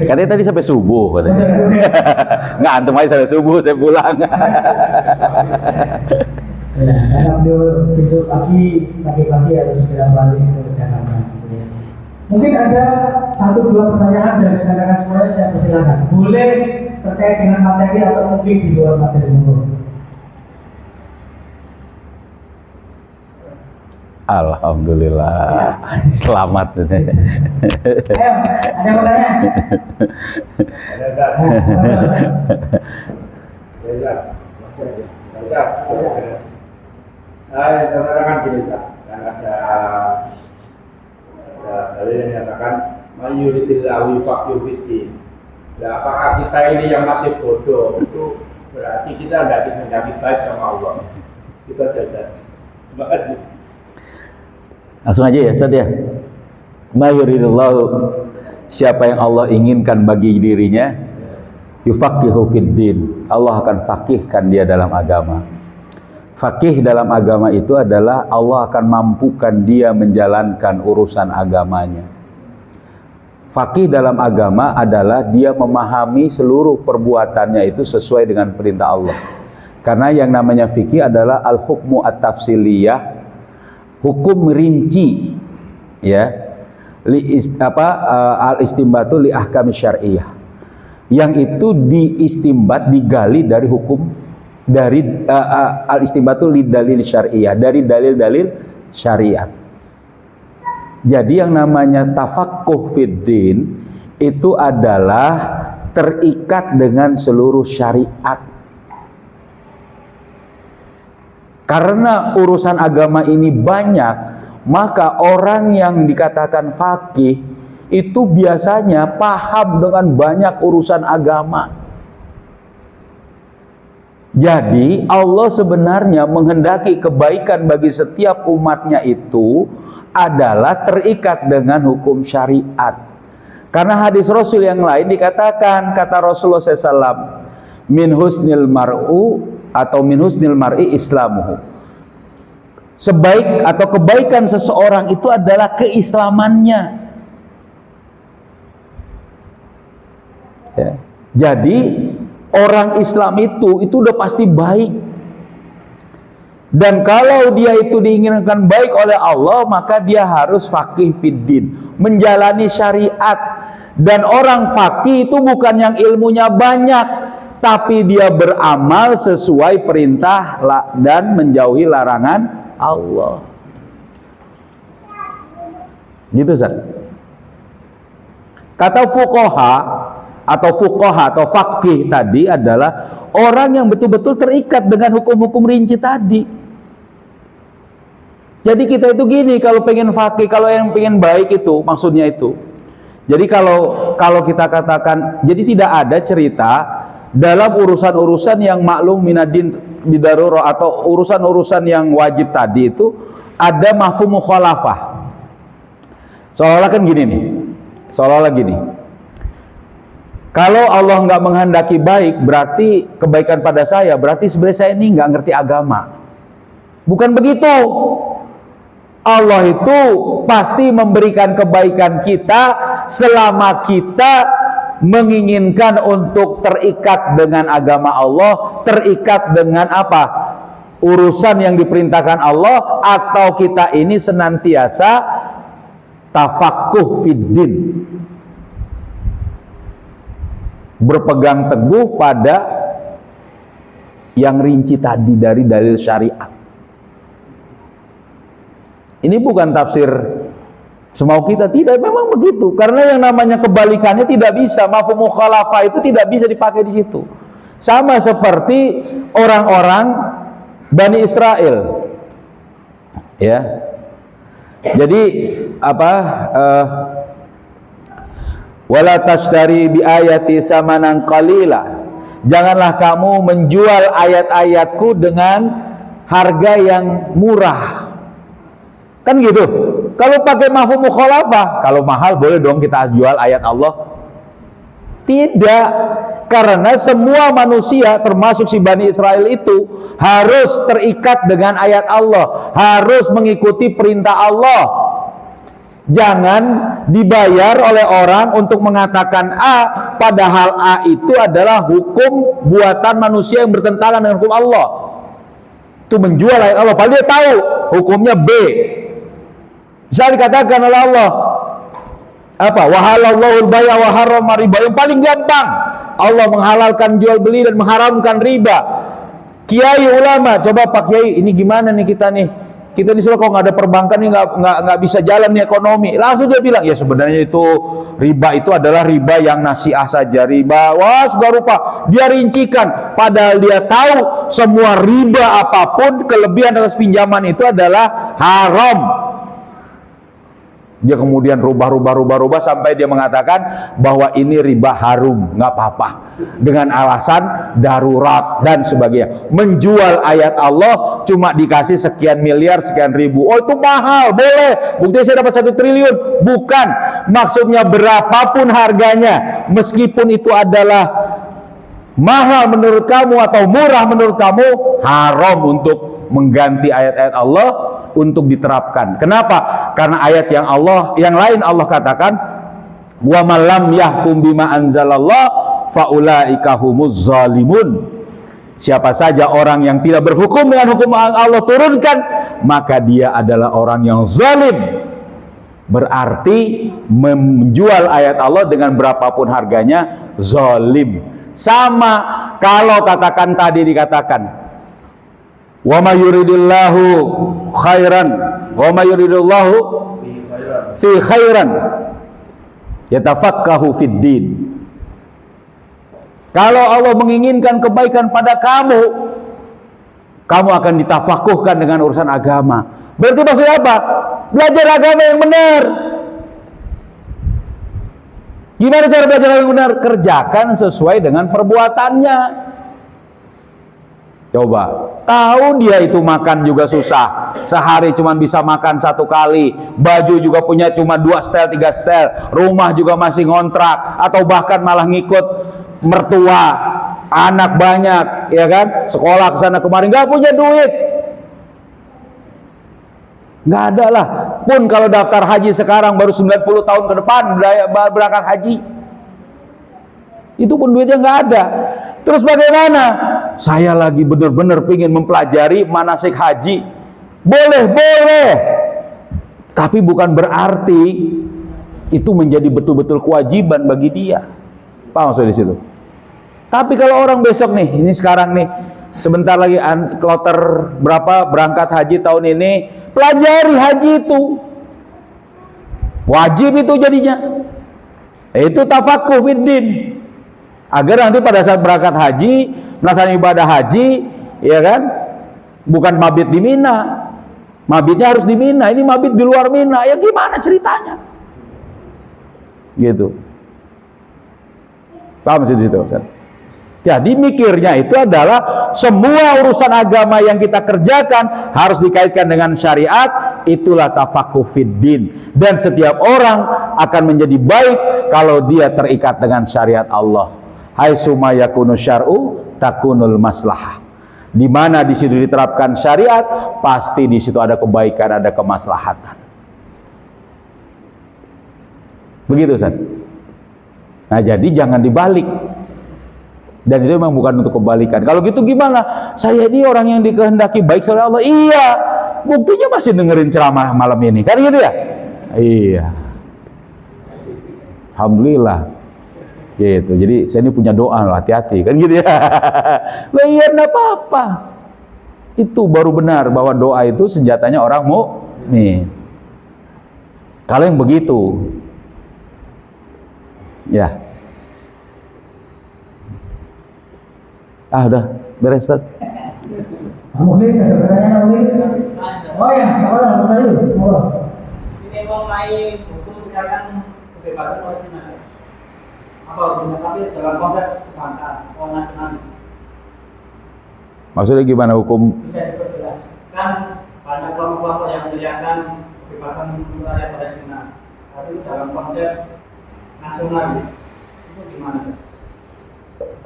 Katanya tadi sampai subuh katanya. Nggak, antum aja sampai subuh, saya pulang. Ya, karena beliau besok pagi harus segera balik ke Jakarta. Mungkin ada 1-2 pertanyaan dari rekan-rekan semuanya, saya persilakan. Boleh terkait dengan materi atau mungkin di luar materi dulu. Alhamdulillah, selamat. Ayo, ada yang bertanya? Saudara kan gini Pak, kan ada dari yang menyatakan mayuritillahu yufaqihu fiddin. Nah, apakah kita ini yang masih bodoh itu berarti kita tidak dikehendaki baik sama Allah? Kita jaga. Terima kasih. Langsung aja ya, Ustaz ya. Mayuridillahu, siapa yang Allah inginkan bagi dirinya, yufaqihu fiddin, Allah akan faqihkan dia dalam agama. Faqih dalam agama itu adalah Allah akan mampukan dia menjalankan urusan agamanya. Faqih dalam agama adalah dia memahami seluruh perbuatannya itu sesuai dengan perintah Allah. Karena yang namanya fikih adalah al-hukmu at-tafsiliyah, hukum rinci, ya, al-istimbatu li ahkam syar'iyyah, yang itu diistimbat, digali dari hukum, dari al-istimbatu li dalil syar'iyyah, dari dalil-dalil syariat. Jadi yang namanya tafaqquh fiddin itu adalah terikat dengan seluruh syariat. Karena urusan agama ini banyak, maka orang yang dikatakan faqih itu biasanya paham dengan banyak urusan agama. Jadi Allah sebenarnya menghendaki kebaikan bagi setiap umatnya itu adalah terikat dengan hukum syariat. Karena hadis Rasul yang lain dikatakan, kata Rasulullah SAW, min husnil mar'u atau min husnil mar'i islamuhu, sebaik atau kebaikan seseorang itu adalah keislamannya, ya. Jadi orang Islam itu udah pasti baik, dan kalau dia itu diinginkan baik oleh Allah, maka dia harus faqih fiddin, menjalani syariat. Dan orang faqih itu bukan yang ilmunya banyak, tapi dia beramal sesuai perintah dan menjauhi larangan Allah. Gitu, Ustaz. Kata fuqaha atau faqih tadi adalah orang yang betul-betul terikat dengan hukum-hukum rinci tadi. Jadi kita itu gini, kalau pengen faqih, kalau yang pengen baik itu maksudnya itu. Jadi kalau kita katakan, jadi tidak ada cerita dalam urusan-urusan yang maklum minadin bidarurah atau urusan-urusan yang wajib tadi itu ada mafhum mukhalafah. Seolah-olah kan gini nih, seolah-olah gini. Kalau Allah nggak menghendaki baik, berarti kebaikan pada saya, berarti sebenarnya saya ini nggak ngerti agama. Bukan begitu. Allah itu pasti memberikan kebaikan kita selama kita menginginkan untuk terikat dengan agama Allah, terikat dengan apa? Urusan yang diperintahkan Allah, atau kita ini senantiasa tafaqquh fiddin, berpegang teguh pada yang rinci tadi dari dalil syariat. Ini bukan tafsir semau kita, tidak, memang begitu. Karena yang namanya kebalikannya tidak bisa, mafhum mukhalafah itu tidak bisa dipakai di situ. Sama seperti orang-orang Bani Israel, ya. Jadi apa? Wala tashtari bi ayati samanan qalila, janganlah kamu menjual ayat-ayatku dengan harga yang murah. Kan gitu. Kalau pakai mafhum mukhalafah, kalau mahal boleh dong kita jual ayat Allah? Tidak, karena semua manusia termasuk si Bani Israel itu harus terikat dengan ayat Allah, harus mengikuti perintah Allah. Jangan dibayar oleh orang untuk mengatakan A, padahal A itu adalah hukum buatan manusia yang bertentangan dengan hukum Allah. Itu menjual ayat Allah, padahal dia tahu hukumnya B. Bisa dikatakan oleh Allah apa? Wahalallahul bai'a wa harrama riba. Yang paling gampang, Allah menghalalkan jual beli dan mengharamkan riba. Kiai ulama, coba Pak Kiai, ini gimana nih kita nih? Kita disuruh kok nggak ada perbankan nih, nggak bisa jalan nih ekonomi. Langsung dia bilang, ya sebenarnya itu riba itu adalah riba yang nasiah saja, riba. Wah, segala rupa dia rincikan. Padahal dia tahu semua riba apapun kelebihan atas pinjaman itu adalah haram. Dia kemudian rubah sampai dia mengatakan bahwa ini riba harum, nggak apa-apa, dengan alasan darurat dan sebagainya. Menjual ayat Allah cuma dikasih sekian miliar, sekian ribu. Oh itu mahal, boleh. Buktinya saya dapat 1 triliun. Bukan, maksudnya berapapun harganya, meskipun itu adalah mahal menurut kamu atau murah menurut kamu, haram untuk mengganti ayat-ayat Allah untuk diterapkan. Kenapa? Karena ayat yang lain Allah katakan, wa man lam yahkum bima anzalallah faulaika humuz zalimun. Siapa saja orang yang tidak berhukum dengan hukum yang Allah turunkan, maka dia adalah orang yang zalim. Berarti menjual ayat Allah dengan berapapun harganya zalim. Sama kalau katakan tadi dikatakan wa may yuridillahu khairan wa may yuridillahu fi khairan yatafaqahu fid din. Kalau Allah menginginkan kebaikan pada kamu, kamu akan ditafakuhkan dengan urusan agama. Berarti maksudnya apa? Belajar agama yang benar. Gimana cara belajar agama yang benar? Kerjakan sesuai dengan perbuatannya. Coba, tahu dia itu makan juga susah, sehari cuma bisa makan 1 kali, baju juga punya cuma 2 setel 3 setel, rumah juga masih ngontrak, atau bahkan malah ngikut mertua, anak banyak, ya kan, sekolah kesana kemari, nggak punya duit, nggak ada lah. Pun kalau daftar haji sekarang baru 90 tahun ke depan berangkat haji, itu pun duitnya nggak ada. Terus bagaimana? Saya lagi benar-benar ingin mempelajari manasik haji. Boleh. Tapi bukan berarti itu menjadi betul-betul kewajiban bagi dia. Paham maksudnya di situ? Tapi kalau orang besok nih, ini sekarang nih, sebentar lagi kloter berapa berangkat haji tahun ini, pelajari haji itu. Wajib itu jadinya. Itu tafakuh fiddin. Agar nanti pada saat berangkat haji, melaksanakan ibadah haji, ya kan, bukan mabit di Mina, mabitnya harus di Mina, ini mabit di luar Mina, ya gimana ceritanya? Gitu. Paham sih situ, Ustaz? Jadi mikirnya itu adalah semua urusan agama yang kita kerjakan harus dikaitkan dengan syariat, itulah tafakuh fiddin. Dan setiap orang akan menjadi baik kalau dia terikat dengan syariat Allah. Haitsuma yakunu syar'u takunul maslahah. Di mana di situ diterapkan syariat, pasti di situ ada kebaikan, ada kemaslahatan. Begitu, Ustaz. Nah, jadi jangan dibalik. Dan itu memang bukan untuk kebalikan. Kalau gitu gimana? Saya ini orang yang dikehendaki baik oleh Allah. Iya. Buktinya masih dengerin ceramah malam ini. Kan gitu ya? Iya. Alhamdulillah. Gitu. Jadi saya ini punya doa loh, hati-hati kan gitu ya. Lah iya enggak apa-apa. Itu baru benar bahwa doa itu senjatanya orang mukmin. Kalau yang begitu ya. Udah beres, Ustaz. Mukhlis, ada pertanyaan Mukhlis? Oh ya, apa dulu? Ini mau main hukum misalkan kebebasan wasinah. apa hubungan tapi dalam konteks kebangsaan, nasionalis. Maksudnya gimana hukum? Bisa diperjelas. Kan banyak kelompok-kelompok yang meneriakan kebebasan rakyat Palestina. Tapi dalam konsep nasionalis itu gimana?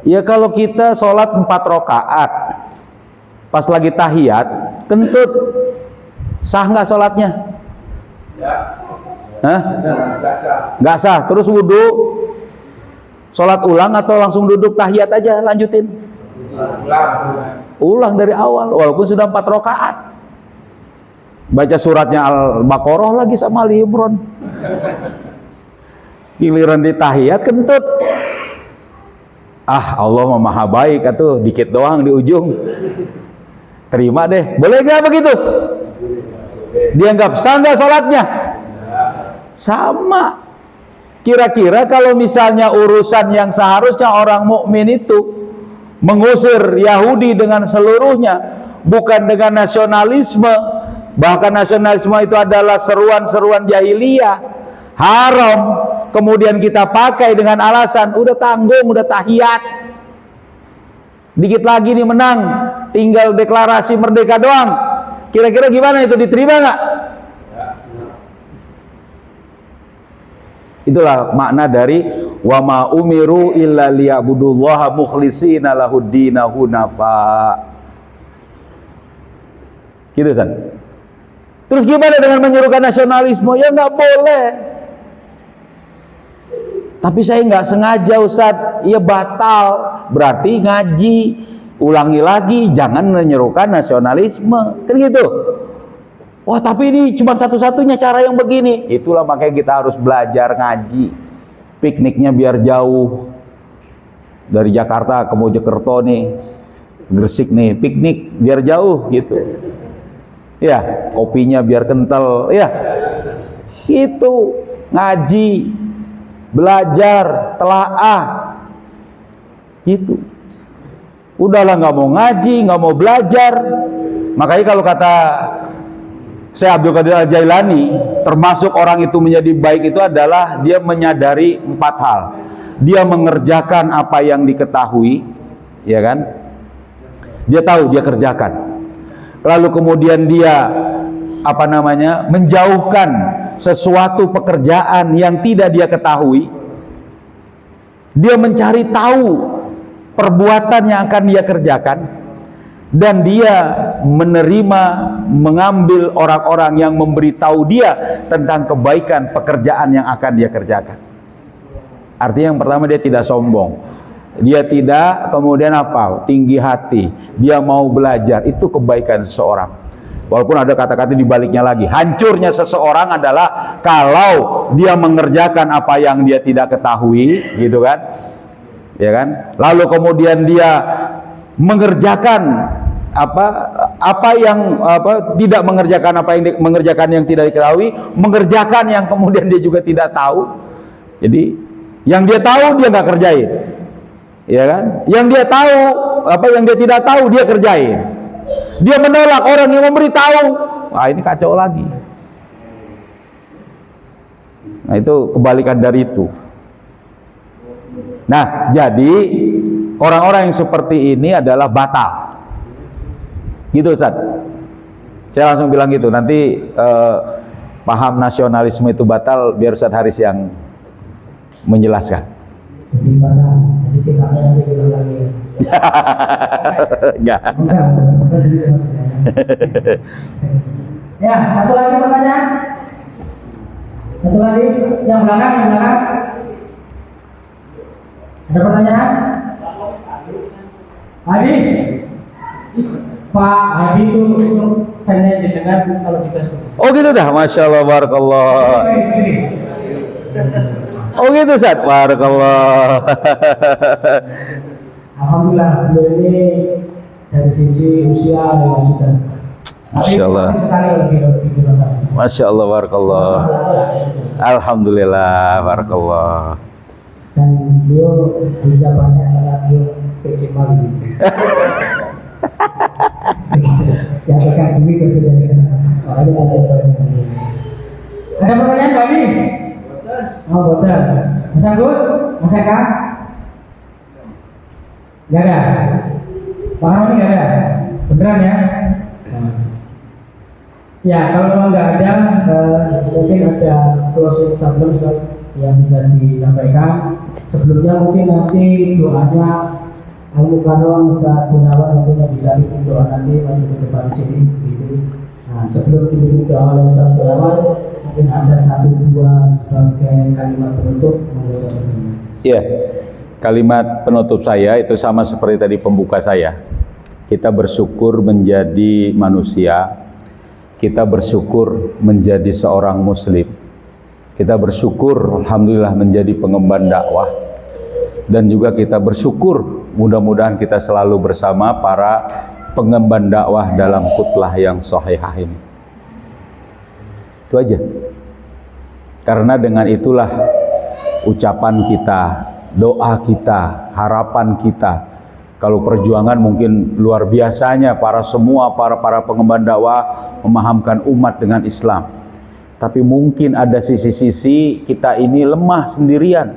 Ya kalau kita sholat 4 rakaat, pas lagi tahiyat, kentut, sah nggak sholatnya? Ya. Hah? Enggak sah. Nggak sah. Terus wudhu, sholat ulang atau langsung duduk tahiyat aja, lanjutin? Ulang dari awal, walaupun sudah 4 rakaat. Baca suratnya Al-Baqarah lagi sama Ali Imran. Giliran di tahiyat kentut. Ah, Allah mah maha baik, atuh dikit doang di ujung. Terima deh. Boleh nggak begitu? Dianggap sah nggak sholatnya? Sama. Kira-kira kalau misalnya urusan yang seharusnya orang mukmin itu mengusir Yahudi dengan seluruhnya, bukan dengan nasionalisme, bahkan nasionalisme itu adalah seruan-seruan jahiliyah, haram, kemudian kita pakai dengan alasan udah tanggung, udah tahiyat, dikit lagi nih menang, tinggal deklarasi merdeka doang. Kira-kira gimana itu, diterima nggak? Itulah makna dari wa ma umiru illa liya'budullaha mukhlishina lahuddina hunafa. Gitu San. Terus gimana dengan menyuruhkan nasionalisme? Ya nggak boleh. Tapi saya nggak sengaja Ustadz, ya batal. Berarti ngaji, ulangi lagi, jangan menyerukan nasionalisme. Kan gitu. Wah tapi ini cuma satu-satunya cara yang begini. Itulah makanya kita harus belajar ngaji. Pikniknya biar jauh. Dari Jakarta ke Mojokerto nih, Gresik nih, piknik biar jauh gitu. Ya, kopinya biar kental. Ya, itu ngaji, belajar, telaah, gitu. Udahlah nggak mau ngaji, nggak mau belajar. Makanya kalau kata Syekh Abdul Qadir Al-Jailani, termasuk orang itu menjadi baik itu adalah dia menyadari 4 hal. Dia mengerjakan apa yang diketahui, ya kan? Dia tahu, dia kerjakan. Lalu kemudian dia menjauhkan sesuatu pekerjaan yang tidak dia ketahui. Dia mencari tahu perbuatan yang akan dia kerjakan. Dan dia menerima, mengambil orang-orang yang memberitahu dia tentang kebaikan pekerjaan yang akan dia kerjakan. Artinya yang pertama, dia tidak sombong. Dia tidak kemudian tinggi hati. Dia mau belajar. Itu kebaikan seseorang. Walaupun ada kata-kata di baliknya lagi. Hancurnya seseorang adalah kalau dia mengerjakan apa yang dia tidak ketahui, gitu kan? Ya kan? Lalu kemudian dia mengerjakan tidak mengerjakan mengerjakan yang tidak diketahui, mengerjakan yang kemudian dia juga tidak tahu. Jadi yang dia tahu dia nggak kerjain, ya kan? Yang dia tahu yang dia tidak tahu dia kerjain. Dia menolak orang yang memberitahu. Wah, ini kacau lagi. Nah, itu kebalikan dari itu. Nah, jadi orang-orang yang seperti ini adalah batal. Gitu Ustaz. Saya langsung bilang gitu. Nanti paham nasionalisme itu batal, biar Ustaz Haris yang menjelaskan. Jadi batal. Jadi kita nanti bilang lagi. Enggak. Ya, satu lagi pertanyaan. Satu lagi, yang belakang. Ada pertanyaan? Hadi? Pak Hadi itu fannya jenengan kalau di Facebook. Oh gitu dah, Masya Allah, barakallah. Oh gitu Ustaz, barakallah. Alhamdulillah, beliau ini dari sisi usia ya sudah. Masya Allah. Masya Allah, barakallah. Alhamdulillah, barakallah. Dan beliau ucapannya adalah beliau PC Mali. Yang akan demi kesediaan. Ada pertanyaan Pak ini? Oh, betul. Mas Agus, Mas Eka. Nggak ada. Pak Haroni nggak ada. Beneran ya? Ya, kalau memang nggak ada, mungkin ada closing statement yang bisa disampaikan. Sebelumnya mungkin nanti doanya Al-Mukarram Ustaz Gunawan mungkin bisa bikin doa nanti maju ke depan sini gitu. Nah, sebelum dibikin doa oleh Ustaz Gunawan, mungkin ada 1-2 sebagai kalimat penutup. Iya, kalimat penutup saya itu sama seperti tadi pembuka saya. Kita bersyukur menjadi manusia, kita bersyukur menjadi seorang muslim, kita bersyukur alhamdulillah menjadi pengemban dakwah, dan juga kita bersyukur mudah-mudahan kita selalu bersama para pengemban dakwah dalam khutbah yang sahihah ini. Itu aja. Karena dengan itulah ucapan kita, doa kita, harapan kita. Kalau perjuangan mungkin luar biasanya para pengemban dakwah memahamkan umat dengan Islam. Tapi mungkin ada sisi-sisi kita ini lemah sendirian.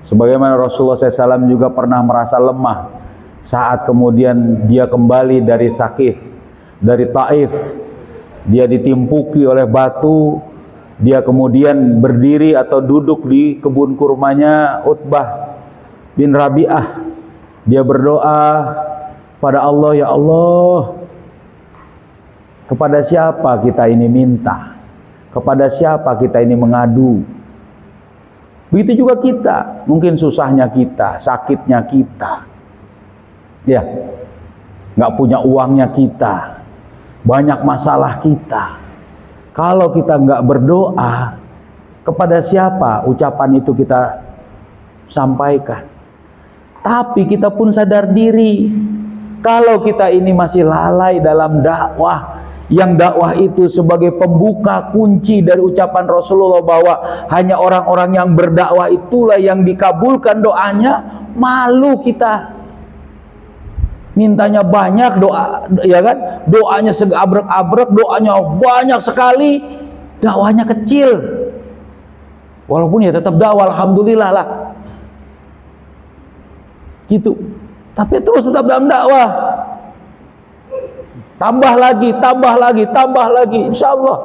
Sebagaimana Rasulullah SAW juga pernah merasa lemah saat kemudian dia kembali dari Sakif, dari Taif. Dia ditimpuki oleh batu, dia kemudian berdiri atau duduk di kebun kurmanya Utbah bin Rabi'ah. Dia berdoa pada Allah, ya Allah, kepada siapa kita ini minta? Kepada siapa kita ini mengadu? Begitu juga kita, mungkin susahnya kita, sakitnya kita, ya, nggak punya uangnya kita, banyak masalah kita. Kalau kita nggak berdoa, kepada siapa ucapan itu kita sampaikan? Tapi kita pun sadar diri, kalau kita ini masih lalai dalam dakwah, yang dakwah itu sebagai pembuka kunci dari ucapan Rasulullah bahwa hanya orang-orang yang berdakwah itulah yang dikabulkan doanya, malu kita. Mintanya banyak doa, ya kan? Doanya segabrek-abrek, doanya banyak sekali, dakwahnya kecil. Walaupun ya tetap dakwah, alhamdulillah lah. Gitu. Tapi terus tetap dalam dakwah. Tambah lagi, insya Allah.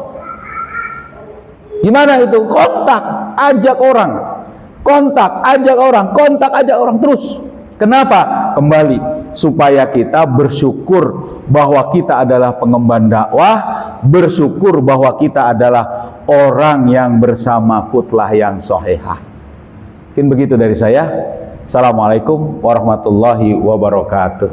Gimana itu? Kontak, ajak orang. Kontak, ajak orang terus. Kenapa? Kembali, supaya kita bersyukur bahwa kita adalah pengemban dakwah, bersyukur bahwa kita adalah orang yang bersama khutbah yang sahihah. Mungkin begitu dari saya. Assalamualaikum warahmatullahi wabarakatuh.